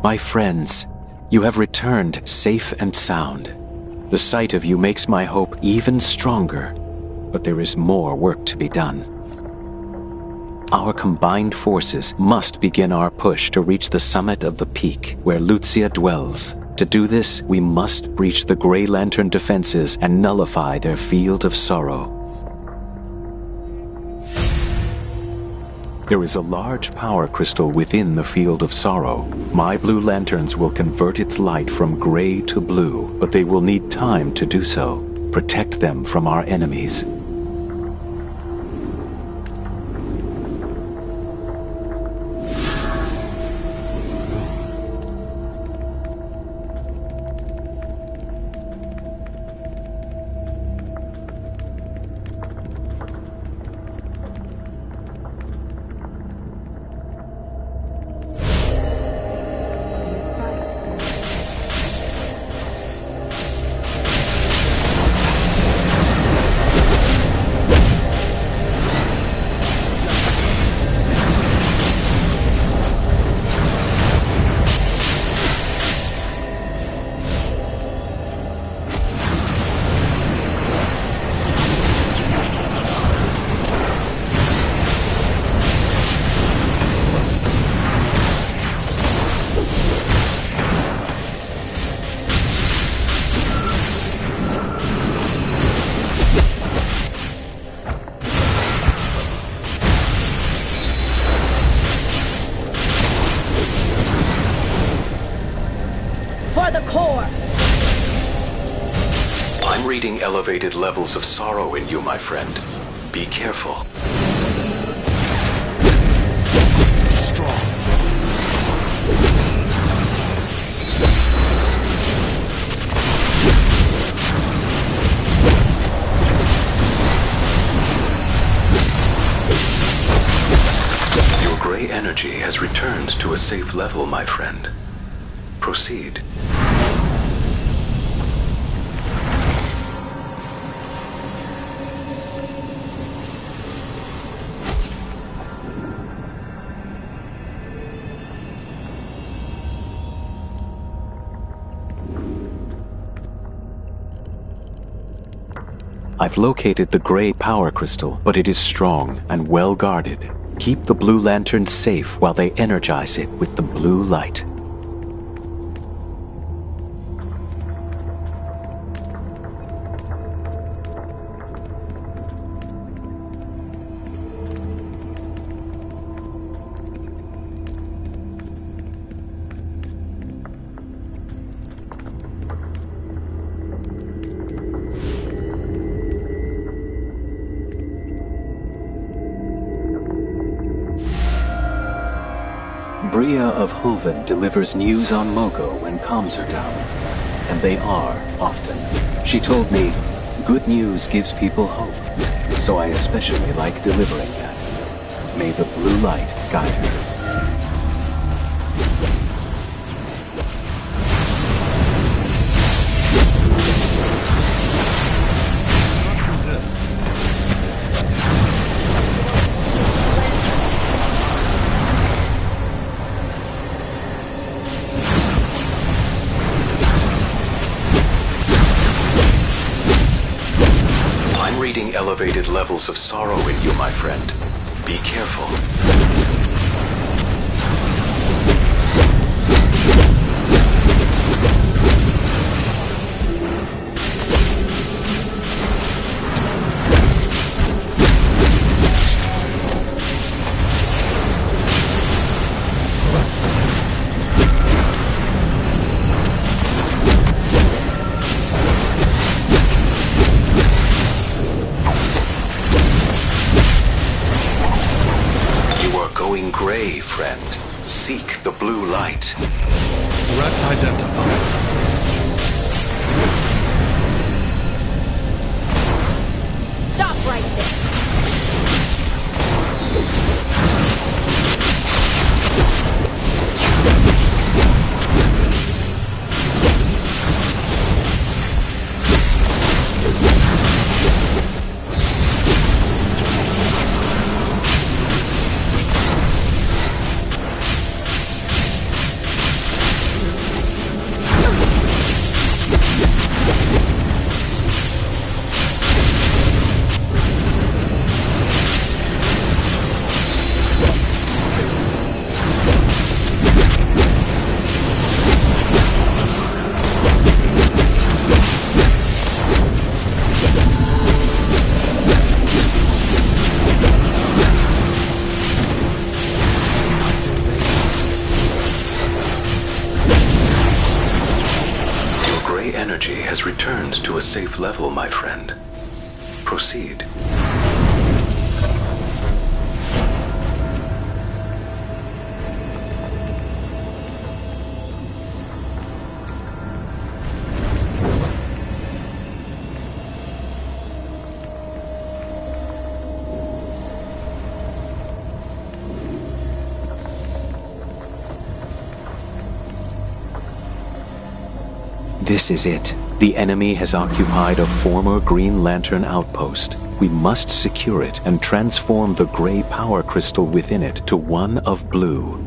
My friends, you have returned safe and sound. The sight of you makes my hope even stronger, but there is more work to be done. Our combined forces must begin our push to reach the summit of the peak where Lucia dwells. To do this, we must breach the Grey Lantern defenses and nullify their field of sorrow. There is a large power crystal within the field of sorrow. My blue lanterns will convert its light from gray to blue, but they will need time to do so. Protect them from our enemies. I'm reading elevated levels of sorrow in you, my friend. Be careful. Be strong. Your gray energy has returned to a safe level, my friend. Proceed. I've located the gray power crystal, but it is strong and well guarded. Keep the blue lantern safe while they energize it with the blue light. Bria of Hulven delivers news on Mogo when comms are down. And they are, often. She told me, good news gives people hope. So I especially like delivering that. May the blue light guide her. Elevated levels of sorrow in you, my friend. Be careful. Gray, friend. Seek the blue light. Threat identified. Stop right there. Energy has returned to a safe level, my friend. Proceed. This is it. The enemy has occupied a former Green Lantern outpost. We must secure it and transform the gray power crystal within it to one of blue.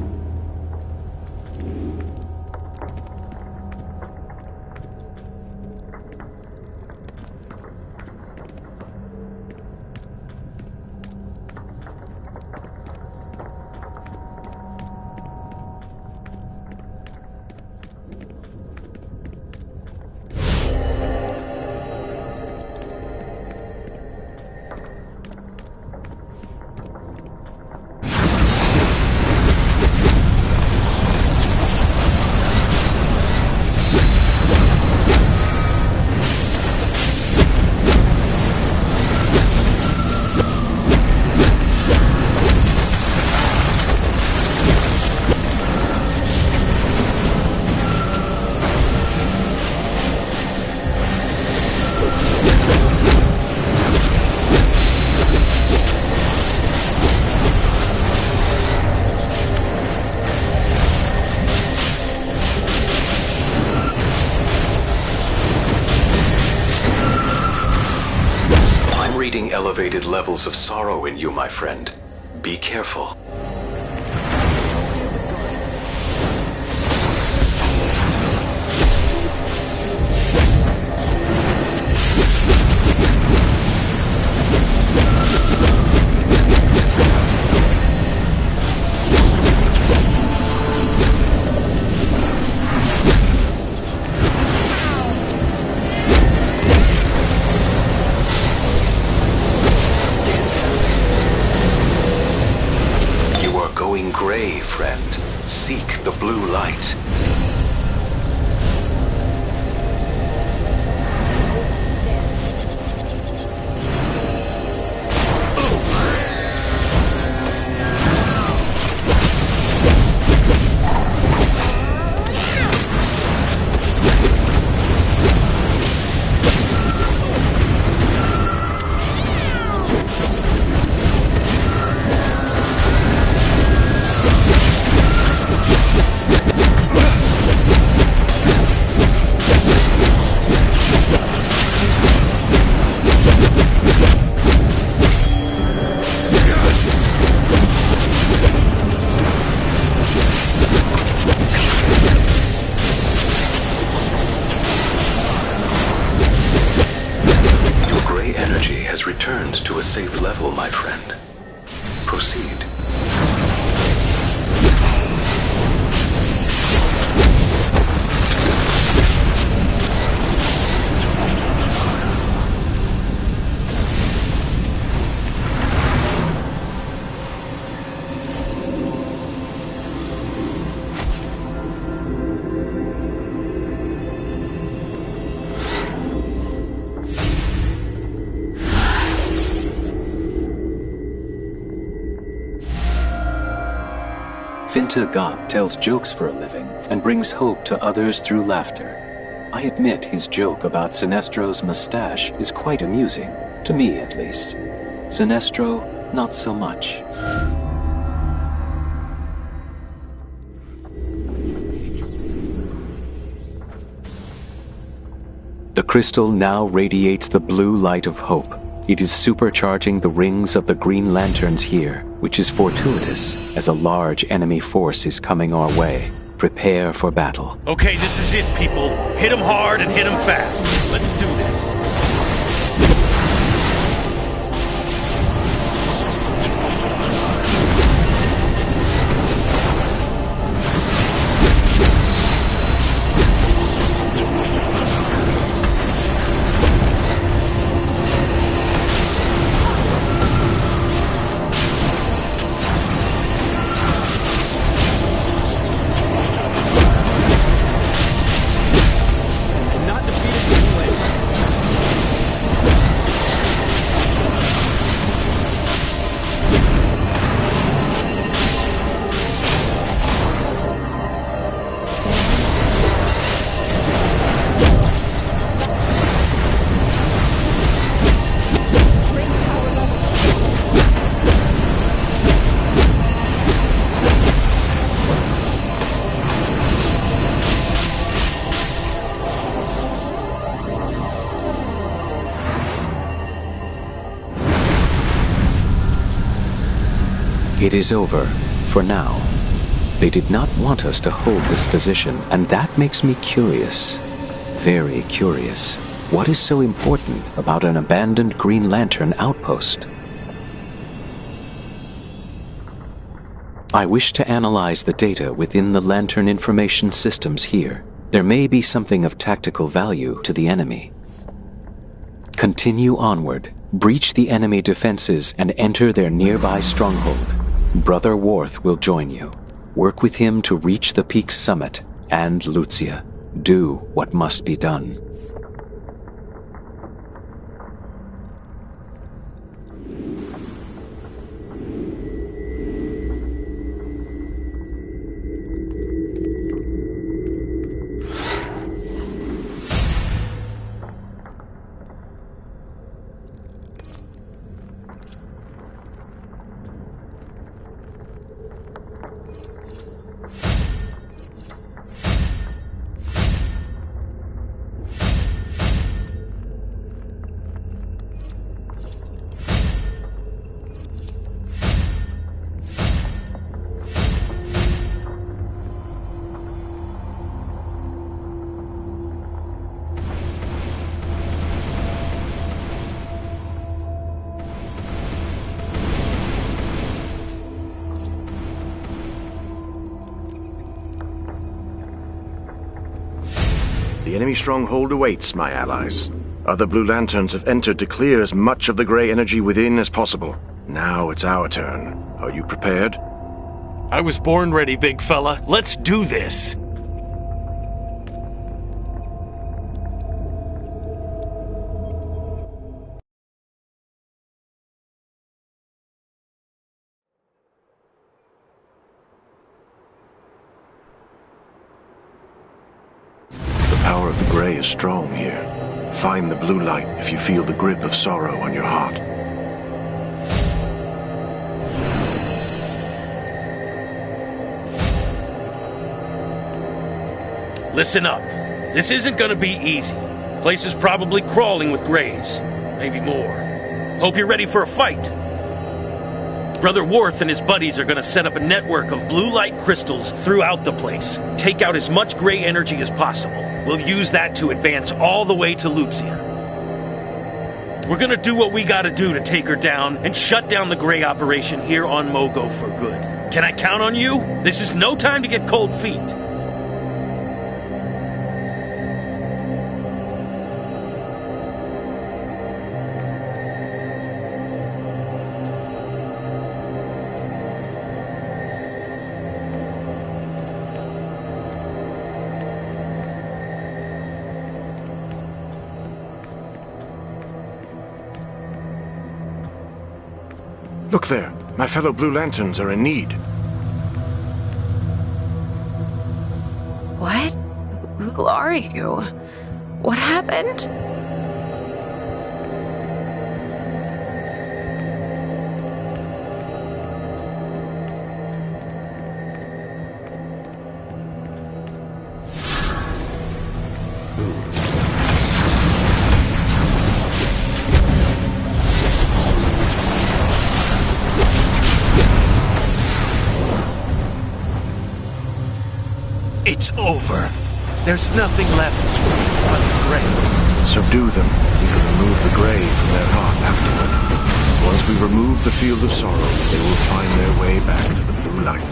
Elevated levels of sorrow in you, my friend. Be careful. Gray, friend. Seek the blue light. Finta God tells jokes for a living and brings hope to others through laughter. I admit his joke about Sinestro's mustache is quite amusing, to me at least. Sinestro, not so much. The crystal now radiates the blue light of hope. It is supercharging the rings of the Green Lanterns here, which is fortuitous, as a large enemy force is coming our way. Prepare for battle. Okay, this is it, people. Hit them hard and hit them fast. Let's do this. It is over, for now. They did not want us to hold this position, and that makes me curious. Very curious. What is so important about an abandoned Green Lantern outpost? I wish to analyze the data within the Lantern information systems here. There may be something of tactical value to the enemy. Continue onward, breach the enemy defenses, and enter their nearby stronghold. Brother Worth will join you. Work with him to reach the peak's summit, and Lucia. Do what must be done. The enemy stronghold awaits, my allies. Other Blue Lanterns have entered to clear as much of the gray energy within as possible. Now it's our turn. Are you prepared? I was born ready, big fella. Let's do this. The power of the gray is strong here. Find the blue light if you feel the grip of sorrow on your heart. Listen up. This isn't gonna be easy. Place is probably crawling with grays. Maybe more. Hope you're ready for a fight. Brother Worth and his buddies are gonna set up a network of blue light crystals throughout the place. Take out as much gray energy as possible. We'll use that to advance all the way to Lucia. We're gonna do what we gotta do to take her down and shut down the gray operation here on Mogo for good. Can I count on you? This is no time to get cold feet. Look there. My fellow Blue Lanterns are in need. What? Who are you? What happened? It's over. There's nothing left but the grave. Subdue them. We can remove the grave from their heart afterward. Once we remove the field of sorrow, they will find their way back to the blue light.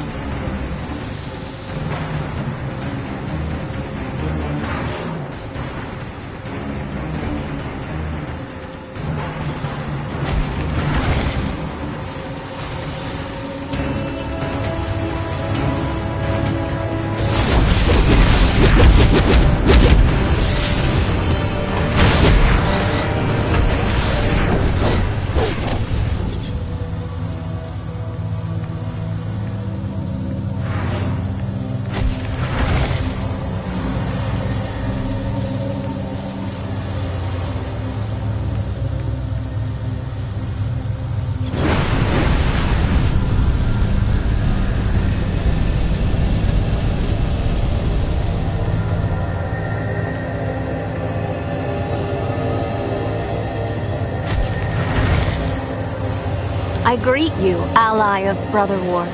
I greet you, ally of Brother Worf.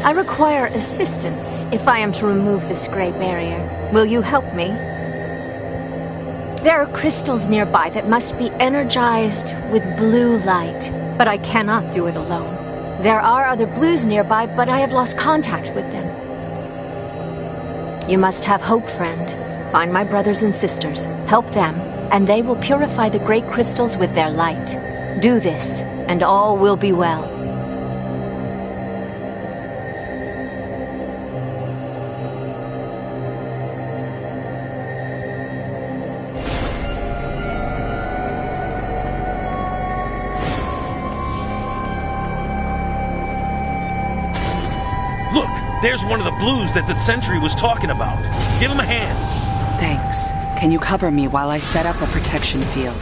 I require assistance if I am to remove this gray barrier. Will you help me? There are crystals nearby that must be energized with blue light, but I cannot do it alone. There are other blues nearby, but I have lost contact with them. You must have hope, friend. Find my brothers and sisters, help them, and they will purify the great crystals with their light. Do this, and all will be well. Look, there's one of the blues that the Sentry was talking about. Give him a hand. Thanks. Can you cover me while I set up a protection field?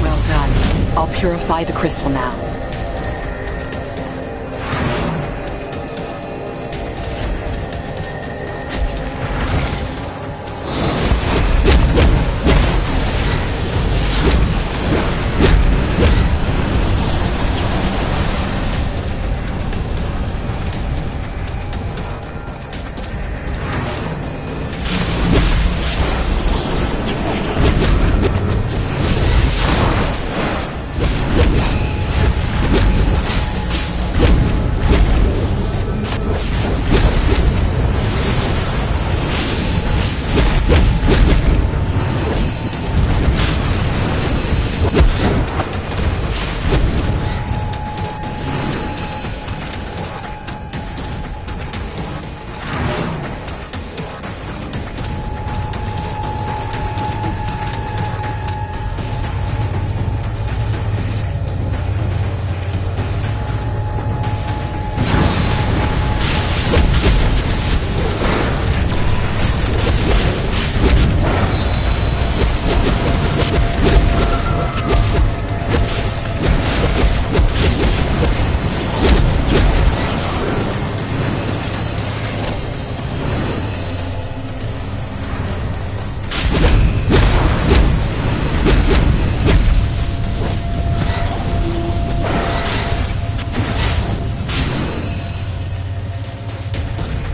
Well done. I'll purify the crystal now.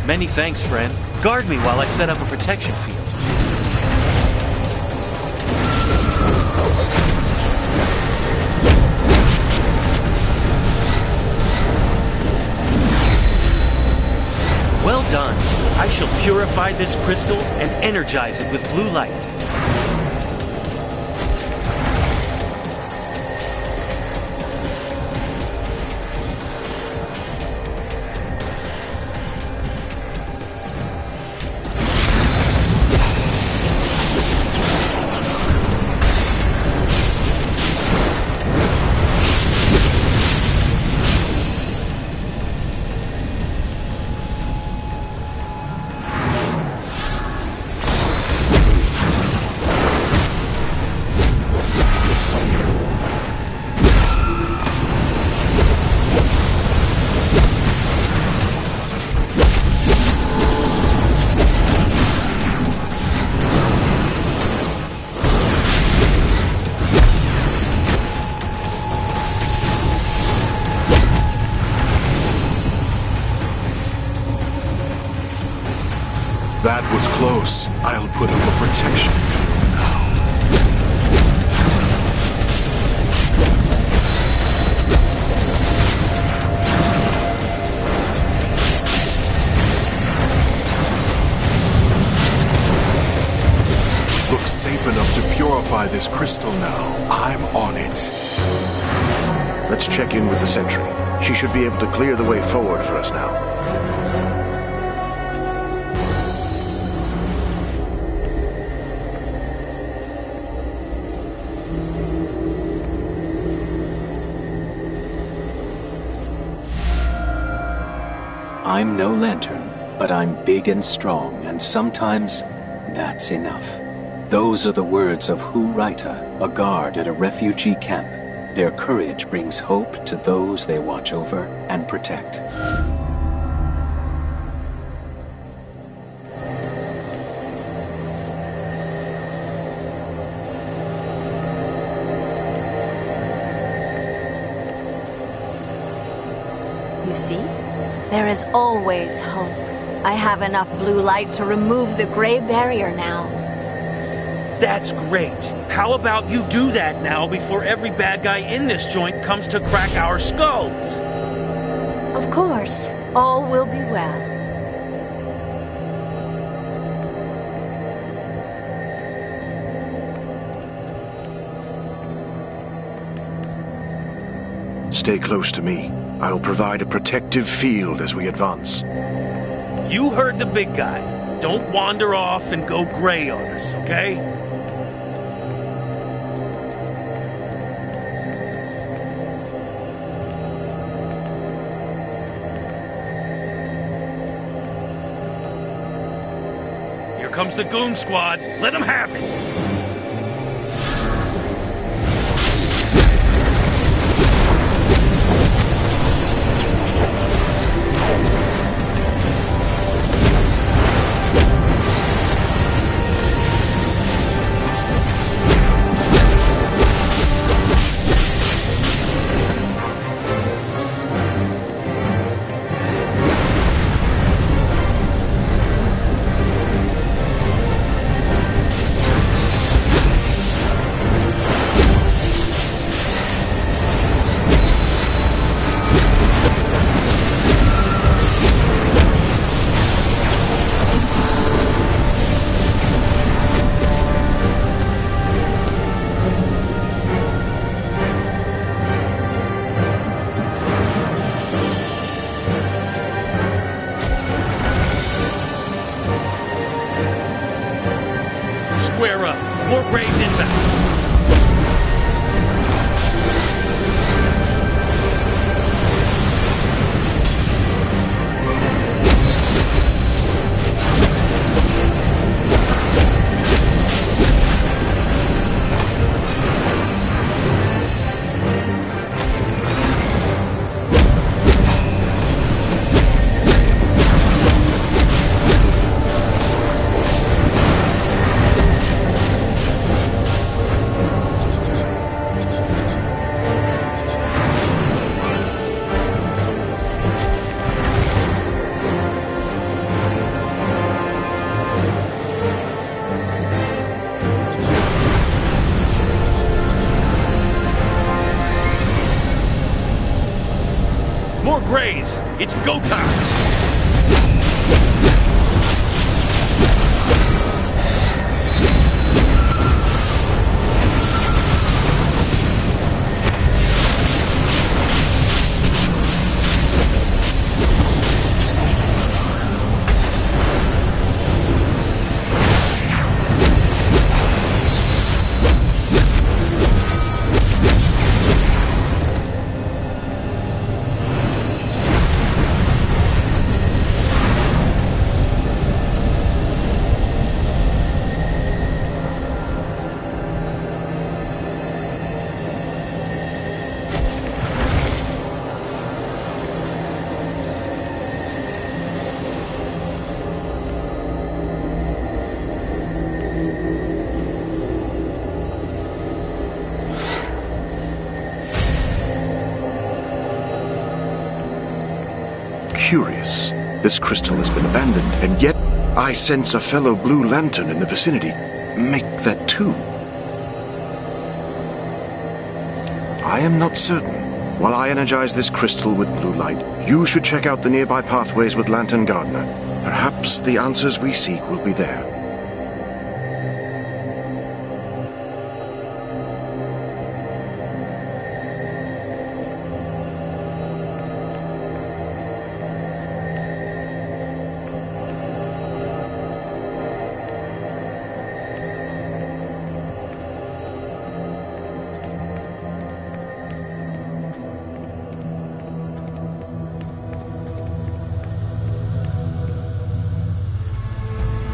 Many thanks, friend. Guard me while I set up a protection field. Well done. I shall purify this crystal and energize it with blue light. close, I'll put up a protection field now. Looks safe enough to purify this crystal now. I'm on it. Let's check in with the sentry. She should be able to clear the way forward for us now. I'm no lantern, but I'm big and strong, and sometimes that's enough. Those are the words of Hu Raita, a guard at a refugee camp. Their courage brings hope to those they watch over and protect. You see? There is always hope. I have enough blue light to remove the gray barrier now. That's great. How about you do that now before every bad guy in this joint comes to crack our skulls? Of course. All will be well. Stay close to me. I'll provide a protective field as we advance. You heard the big guy. Don't wander off and go gray on us, okay? Here comes the goon squad. Let them have it. Square up. More Grays inbound. More Grays! It's go time! Curious. This crystal has been abandoned, and yet I sense a fellow Blue Lantern in the vicinity. Make that two. I am not certain. While I energize this crystal with blue light, you should check out the nearby pathways with Lantern Gardener. Perhaps the answers we seek will be there.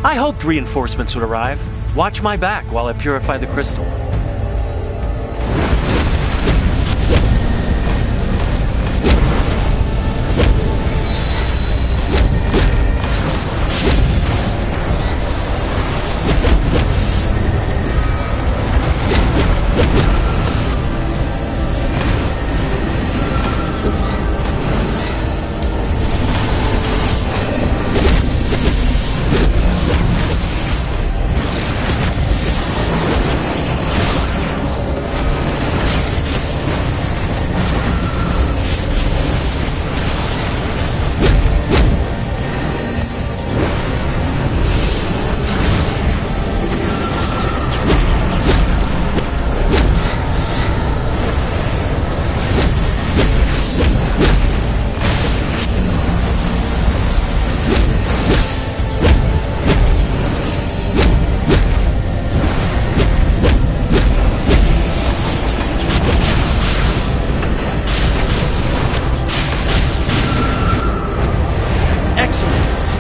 I hoped reinforcements would arrive. Watch my back while I purify the crystal.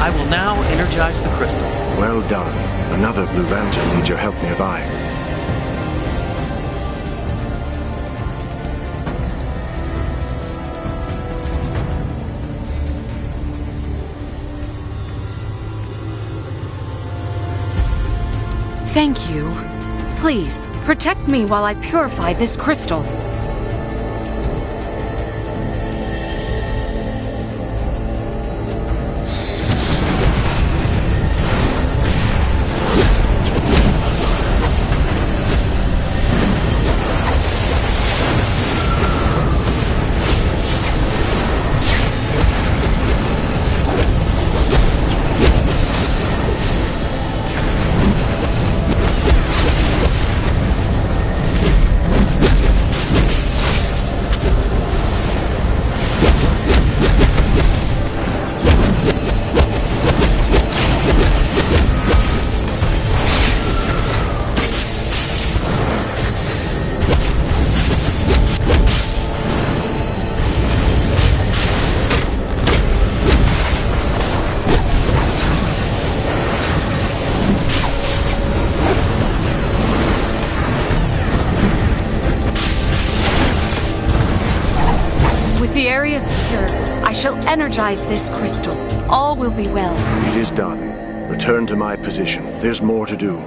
I will now energize the crystal. Well done. Another Blue Lantern needs your help nearby. Thank you. Please, protect me while I purify this crystal. With the area secure, I shall energize this crystal. All will be well. It is done. Return to my position. There's more to do.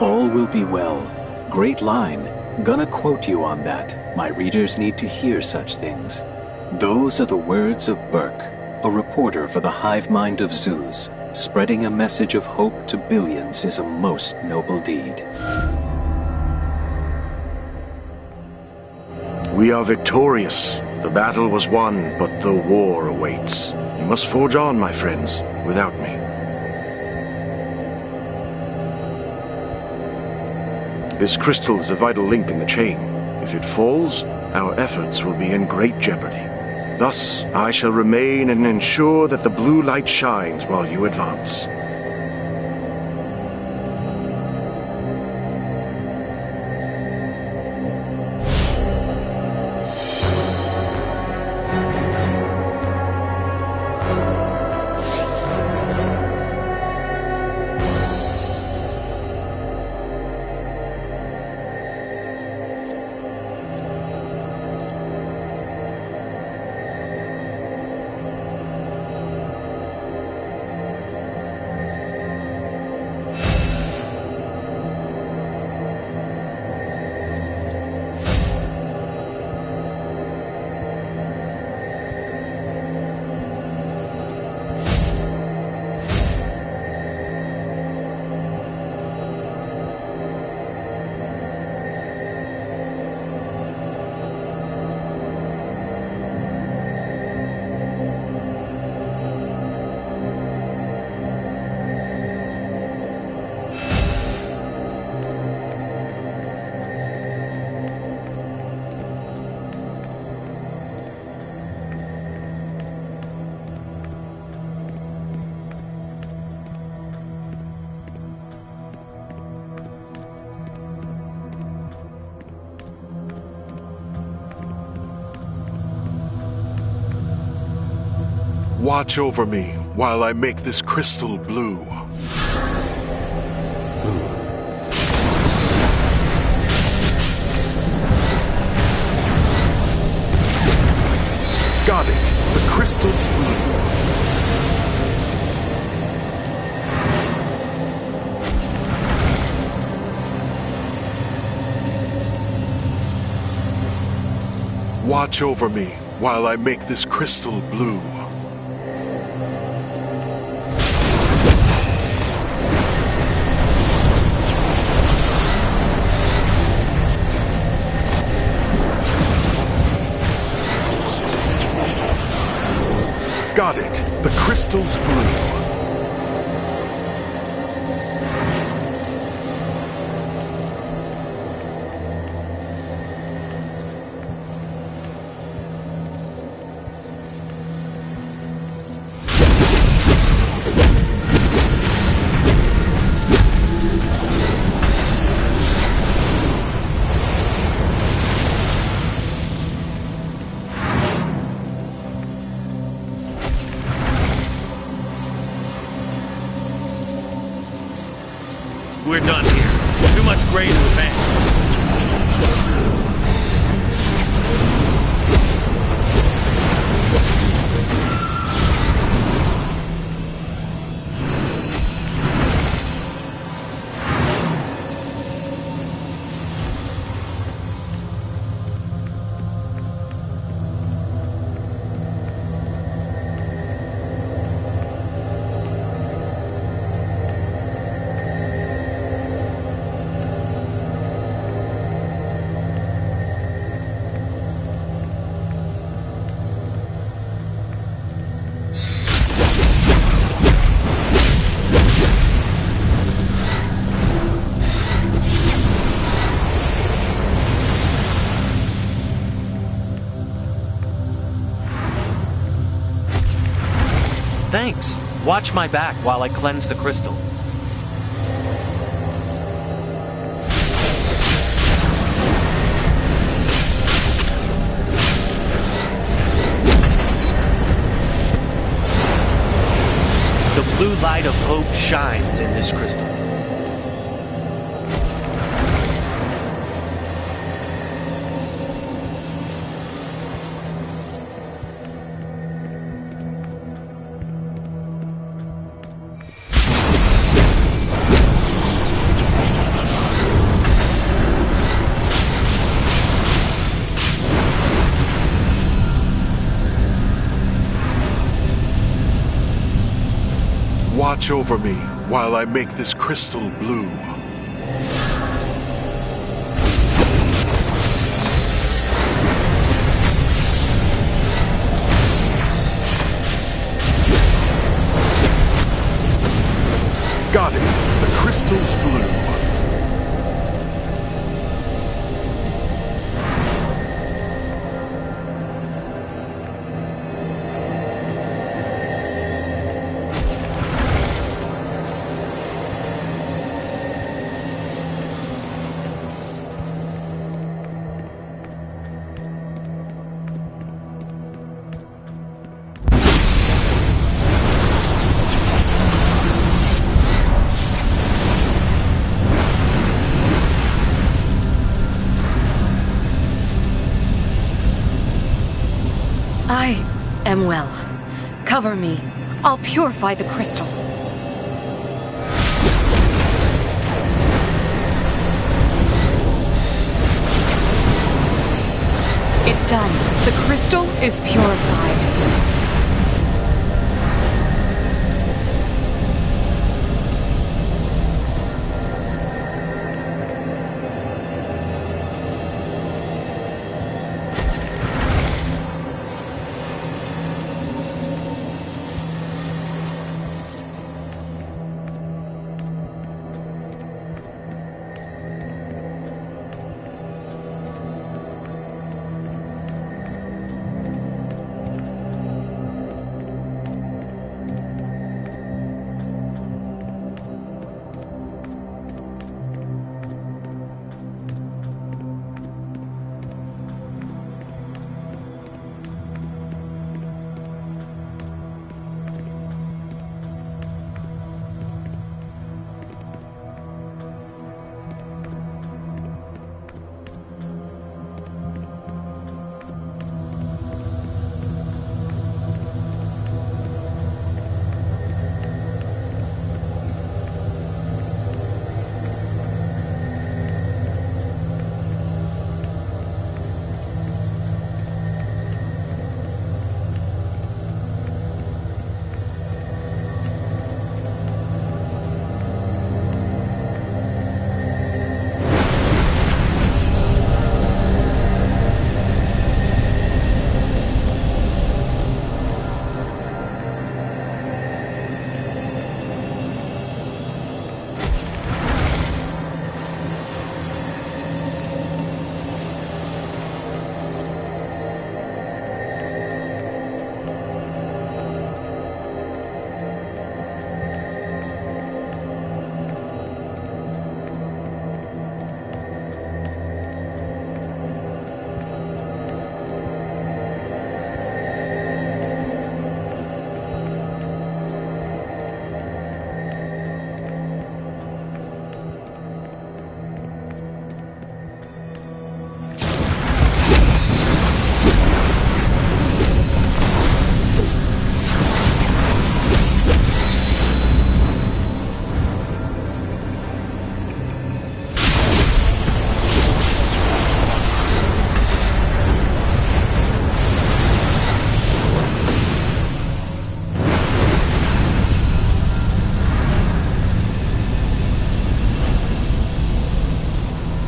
All will be well. Great line. Gonna quote you on that. My readers need to hear such things. Those are the words of Burke, a reporter for the hive mind of Zeus. Spreading a message of hope to billions is a most noble deed. We are victorious. The battle was won, but the war awaits. You must forge on, my friends, without me. This crystal is a vital link in the chain. If it falls, our efforts will be in great jeopardy. Thus, I shall remain and ensure that the blue light shines while you advance. Watch over me while I make this crystal blue. Got it. The crystal's blue. Watch over me while I make this crystal blue. Got it. The crystal's blue. We're done here. Too much gray to advance. Thanks. Watch my back while I cleanse the crystal. The blue light of hope shines in this crystal. Watch over me while I make this crystal blue. Got it. The crystal's blue. I am well. Cover me. I'll purify the crystal. It's done. The crystal is purified.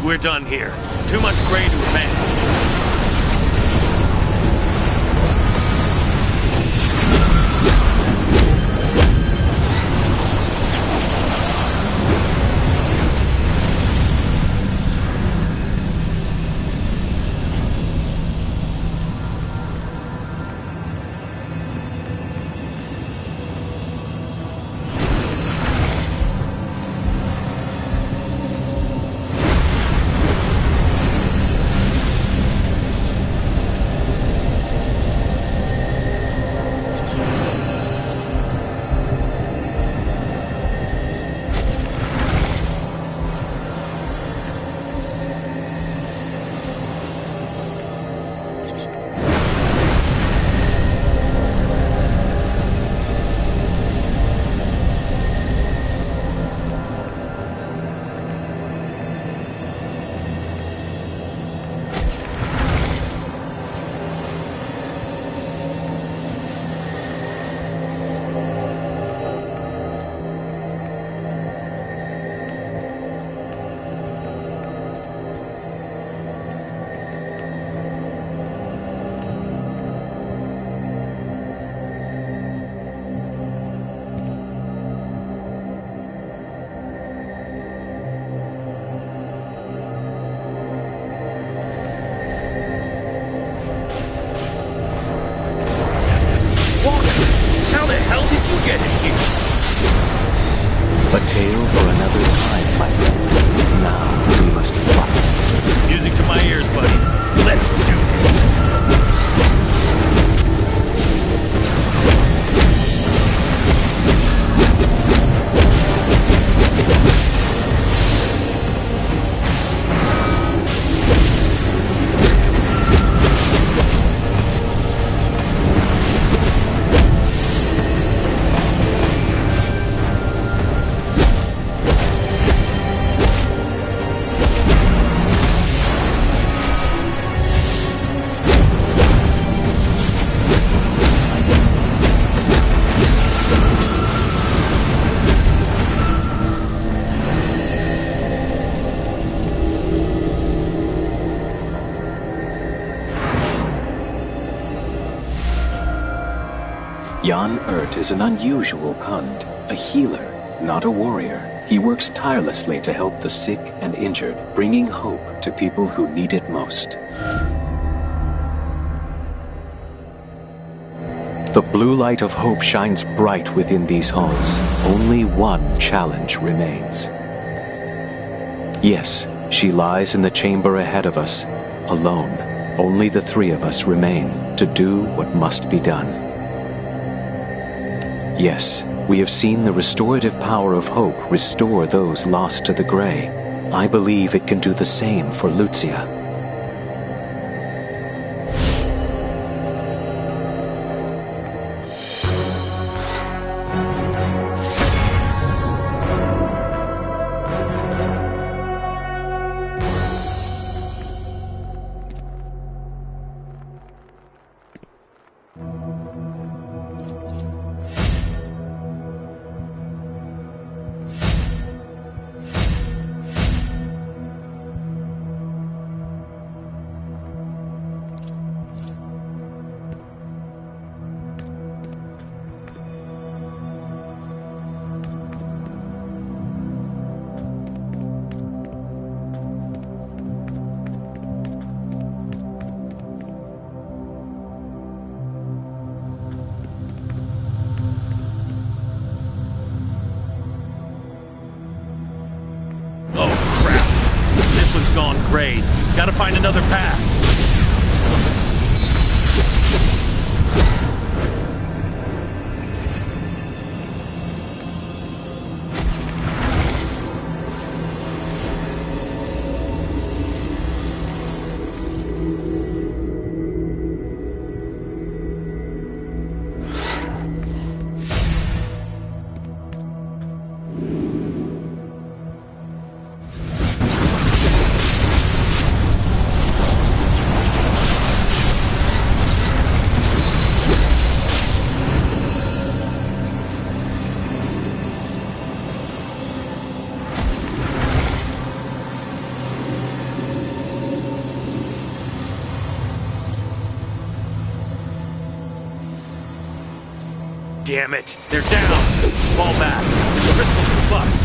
we're done here. Too much gray to advance. A tale for another time, my friend. Now we must fight. Music to my ears, buddy. Let's do this. Jan Ert is an unusual Kund, a healer, not a warrior. He works tirelessly to help the sick and injured, bringing hope to people who need it most. The blue light of hope shines bright within these halls. Only one challenge remains. Yes, she lies in the chamber ahead of us, alone. Only the three of us remain to do what must be done. Yes, we have seen the restorative power of hope restore those lost to the gray. I believe it can do the same for Lucia. Gray. Gotta find another path. damn it! They're down! Fall back! The crystal's a bust!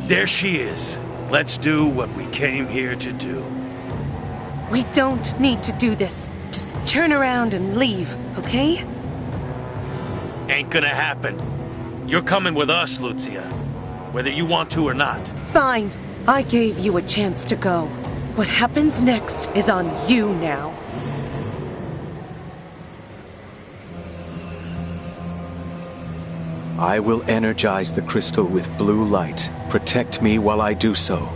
There she is. Let's do what we came here to do. We don't need to do this. Just turn around and leave, okay? Ain't gonna happen. You're coming with us, Lucia. Whether you want to or not. Fine. I gave you a chance to go. What happens next is on you now. I will energize the crystal with blue light. Protect me while I do so.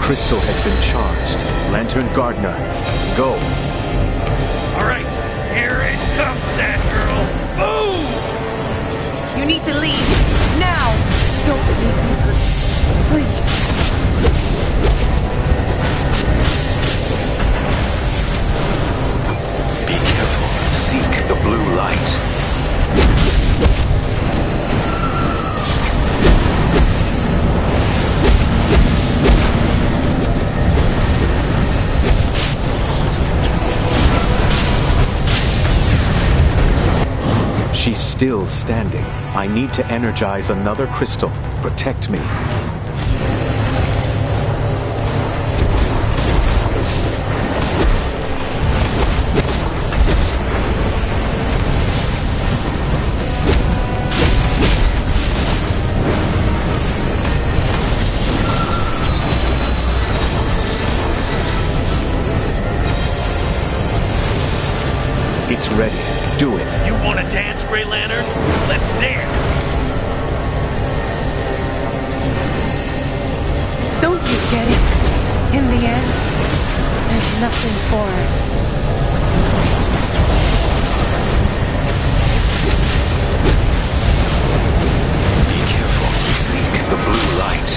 Crystal has been charged. Lantern Gardener, go. All right, here it comes, sad girl. Boom! You need to leave now. Don't leave me hurt, please. Be careful. Seek the blue light. still standing. I need to energize another crystal. Protect me. It's ready. Do it. You want to dance, Grey Lantern? Let's dance! Don't you get it? In the end, there's nothing for us. Be careful. Seek the blue light.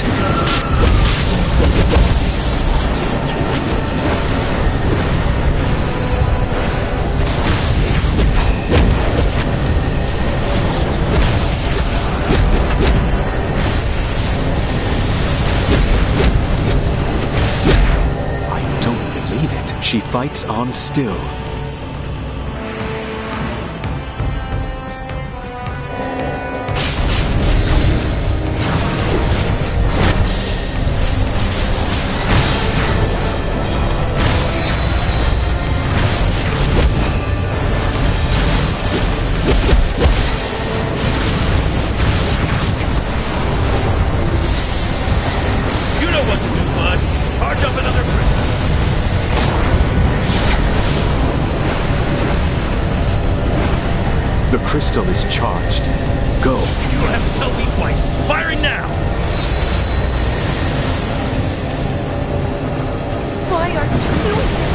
She fights on still. You know what to do, bud. Charge up another crystal. The crystal is charged. Go. You don't have to tell me twice. Firing now! Why are you doing this?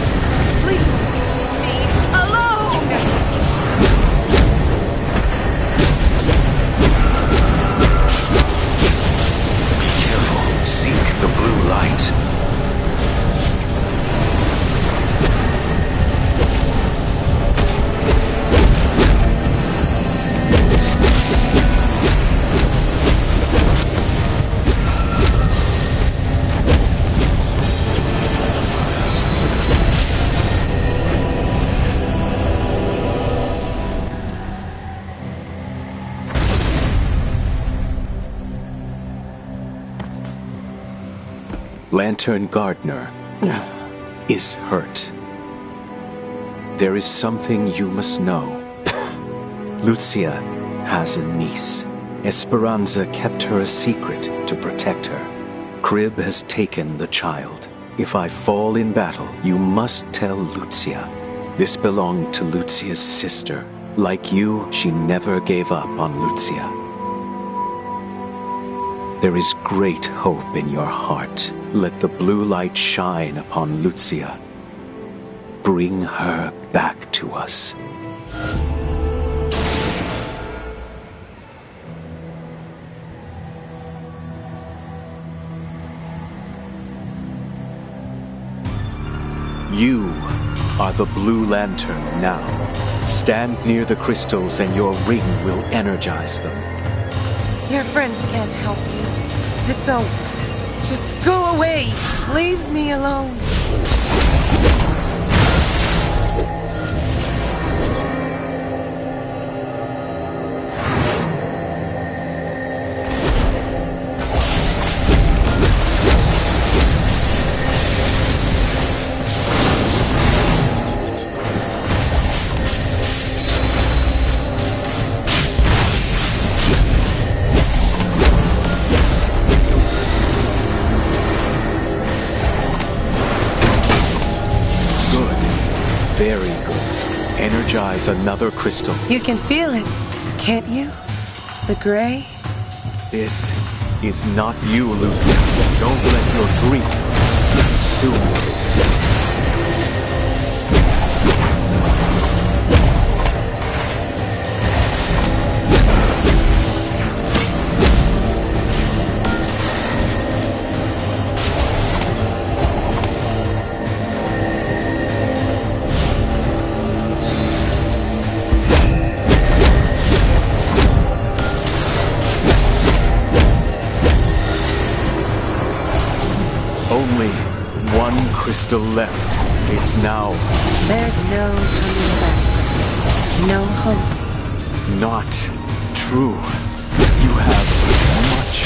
Leave me alone! Be careful. Seek the blue light. Lantern Gardener is hurt. There is something you must know. Lucia has a niece. Esperanza kept her a secret to protect her. Crib has taken the child. If I fall in battle, you must tell Lucia. This belonged to Lucia's sister. Like you, she never gave up on Lucia. There is great hope in your heart. Let the blue light shine upon Lucia. Bring her back to us. You are the Blue Lantern now. Stand near the crystals and your ring will energize them. Your friends can't help you. It's over. Just go away. Leave me alone. Very good. Energize another crystal. You can feel it, can't you? The gray? This is not you, Lucia. Don't let your grief consume you. Only one crystal left. It's now. There's no coming back. No hope. Not true. You have much.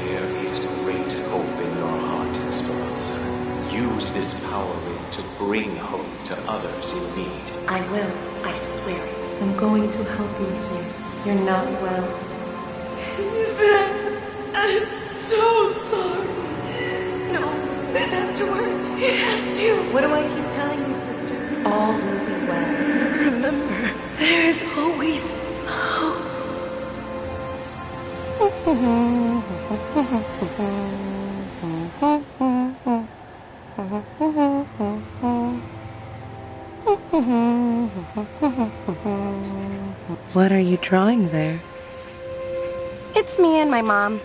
There is great hope in your heart, Esperanza. Use this power ring to bring hope to others in need. I will. I swear it. I'm going to help you, Lucia. You're not well. Esperanza, I'm so sorry. No, this has to work. It has to. What do I keep telling you, sister? All will be well. Remember, there is always hope. What are you drawing there? It's me and my mom.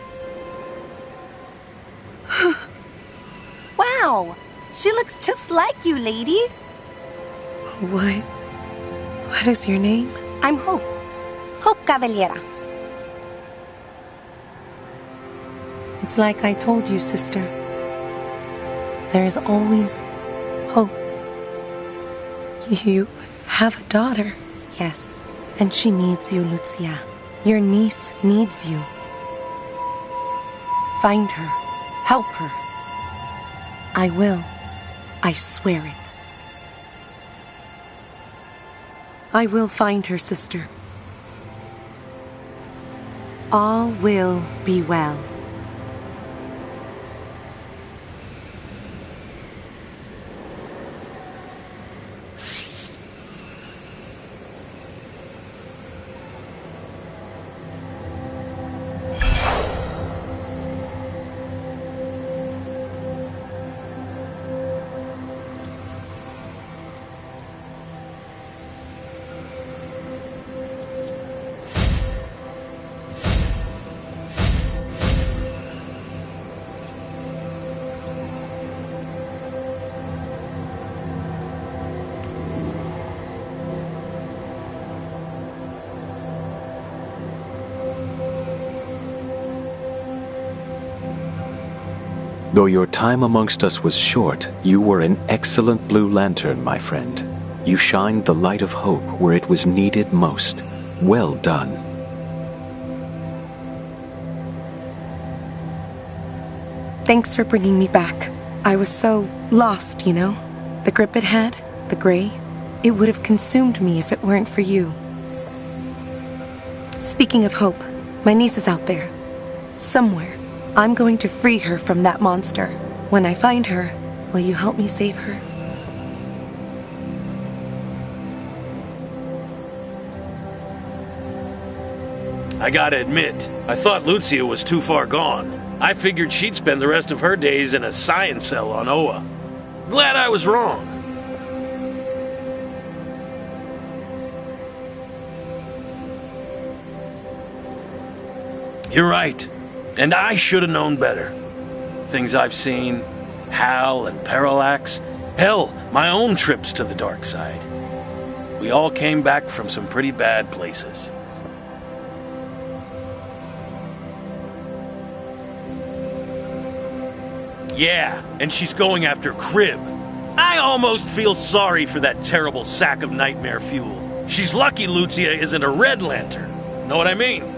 Wow, she looks just like you, lady. What is your name? I'm Hope. Hope Cavaliera. It's like I told you, sister. There is always hope. You have a daughter. Yes. And she needs you, Lucia. Your niece needs you. Find her. Help her. I will. I swear it. I will find her, sister. All will be well. Though your time amongst us was short, you were an excellent Blue Lantern, my friend. You shined the light of hope where it was needed most. Well done. Thanks for bringing me back. I was so lost, you know? The grip it had, the gray, it would have consumed me if it weren't for you. Speaking of hope, my niece is out there. Somewhere. I'm going to free her from that monster. When I find her, will you help me save her? I gotta admit, I thought Lucia was too far gone. I figured she'd spend the rest of her days in a science cell on Oa. Glad I was wrong. You're right. And I should have known better. Things I've seen, Hal and Parallax, hell, my own trips to the dark side. We all came back from some pretty bad places. Yeah, and she's going after Crib. I almost feel sorry for that terrible sack of nightmare fuel. She's lucky Lucia isn't a Red Lantern. Know what I mean?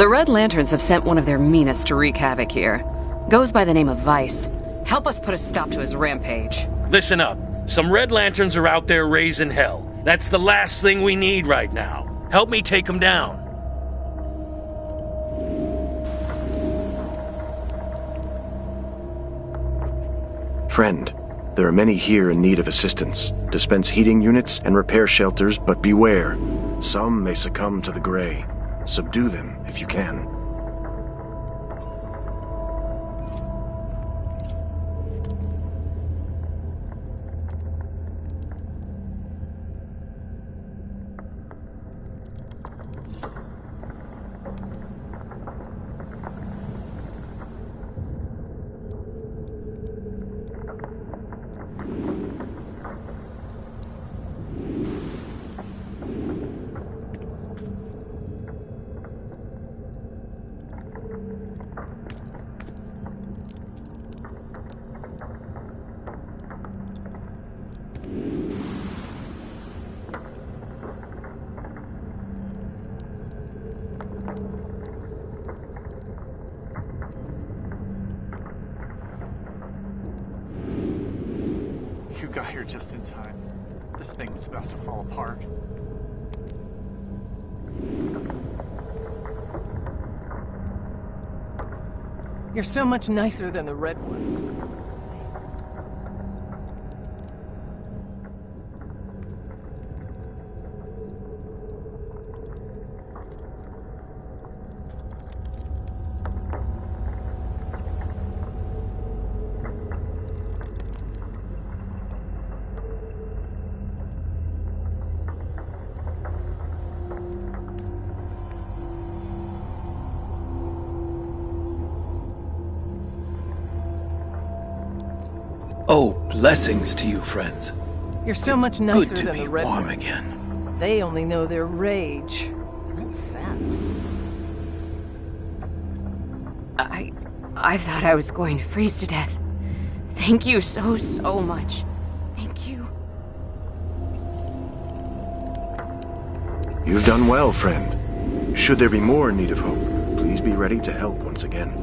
The Red Lanterns have sent one of their meanest to wreak havoc here. Goes by the name of Vice. Help us put a stop to his rampage. Listen up. Some Red Lanterns are out there raising hell. That's the last thing we need right now. Help me take them down. Friend, there are many here in need of assistance. Dispense heating units and repair shelters, but beware. Some may succumb to the Grey. Subdue them if you can. You got here just in time. This thing was about to fall apart. You're so much nicer than the red ones. Oh, blessings to you, friends. You're so much nicer good to than be the red warm ones. again. They only know their rage. I'm sad. I thought I was going to freeze to death. Thank you so much. Thank you. You've done well, friend. Should there be more in need of hope, please be ready to help once again.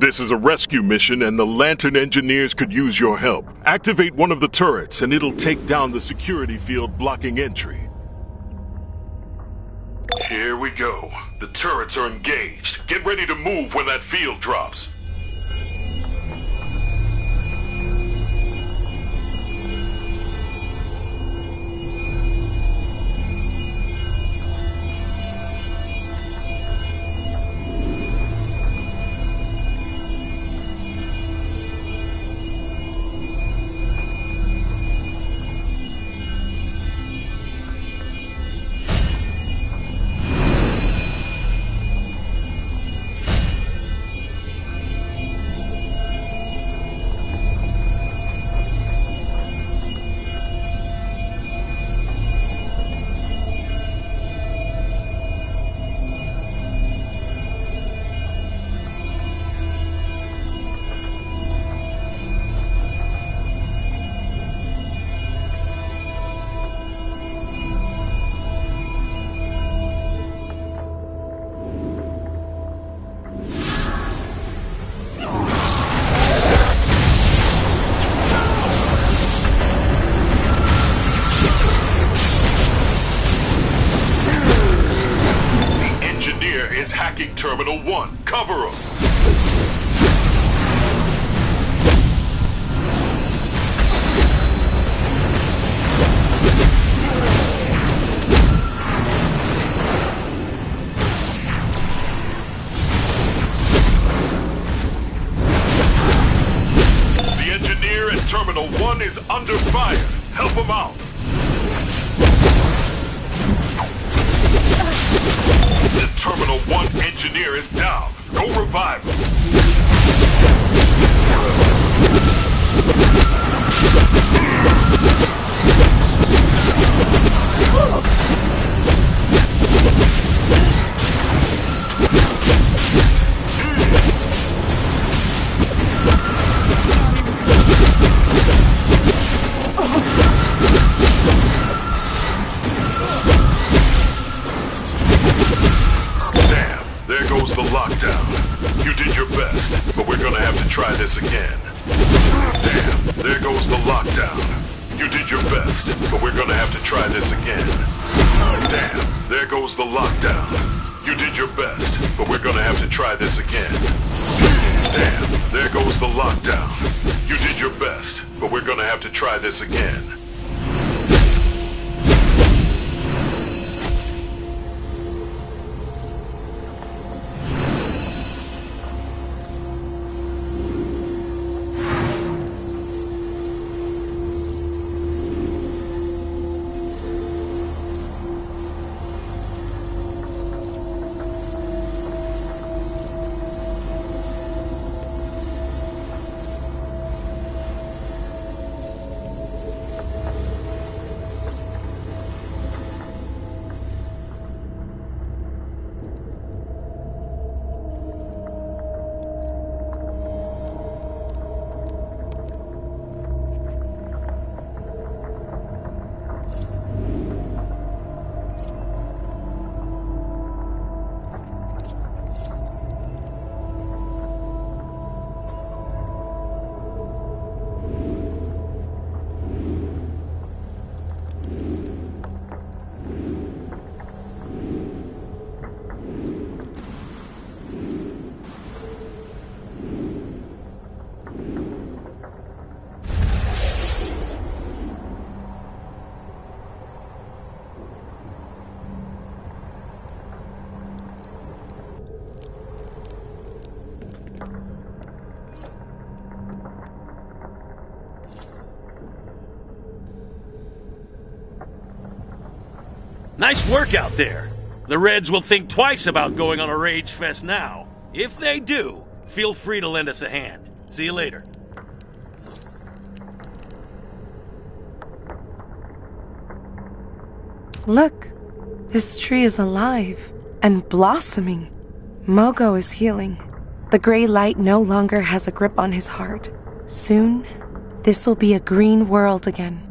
This is a rescue mission, and the Lantern engineers could use your help. Activate one of the turrets, and it'll take down the security field blocking entry. Here we go. The turrets are engaged. Get ready to move when that field drops. Terminal 1, cover him! The engineer at Terminal 1 is under fire. Help him out! The Terminal 1 engineer is down. Go revive him. The lockdown. You did your best, but we're gonna have to try this again. Damn, there goes the lockdown. You did your best, but we're gonna have to try this again. Damn, there goes the lockdown. You did your best, but we're gonna have to try this again. Damn, there goes the lockdown. You did your best, but we're gonna have to try this again. Nice work out there. The Reds will think twice about going on a Rage Fest now. If they do, feel free to lend us a hand. See you later. Look, this tree is alive and blossoming. Mogo is healing. The gray light no longer has a grip on his heart. Soon, this will be a green world again.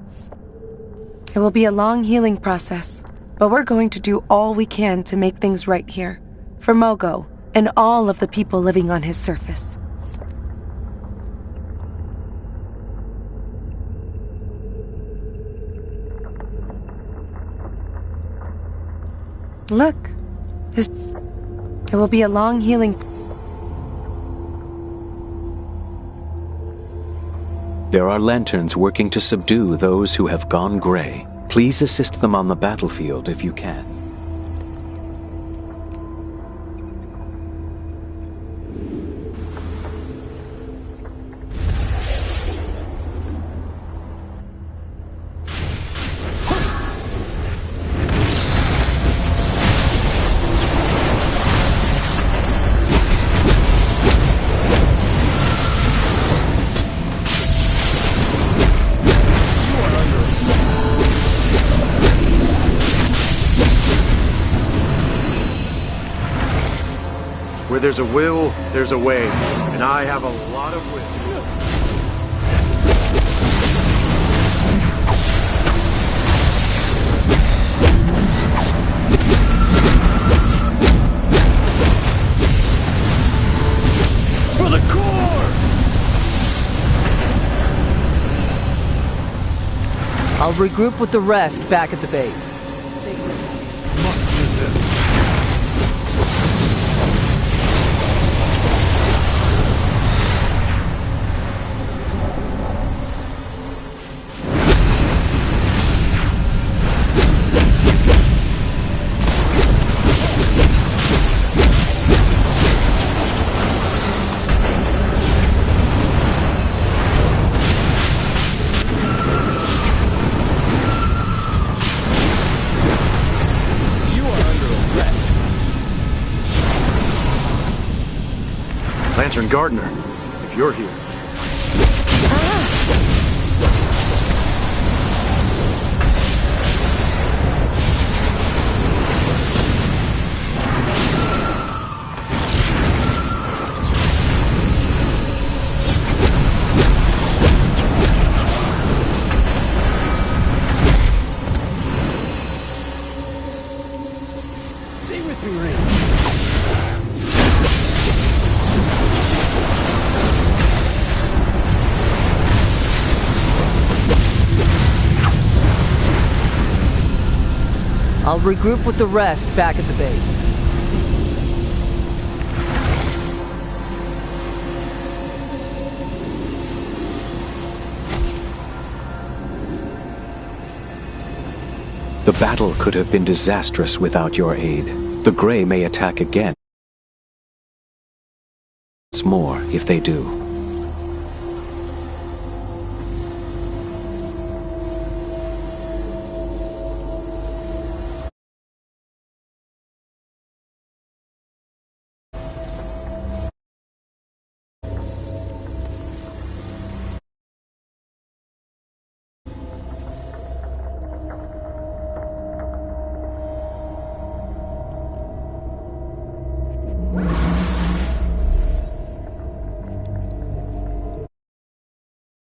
It will be a long healing process, but we're going to do all we can to make things right here. For Mogo and all of the people living on his surface. Look. It will be a long healing. There are lanterns working to subdue those who have gone gray. Please assist them on the battlefield if you can. Where there's a will, there's a way. And I have a lot of will. For the core! I'll regroup with the rest back at the base. Must resist. Lantern Gardener, if you're here. Stay with me, Ring. I'll regroup with the rest back at the base. The battle could have been disastrous without your aid. The Grey may attack again. More if they do.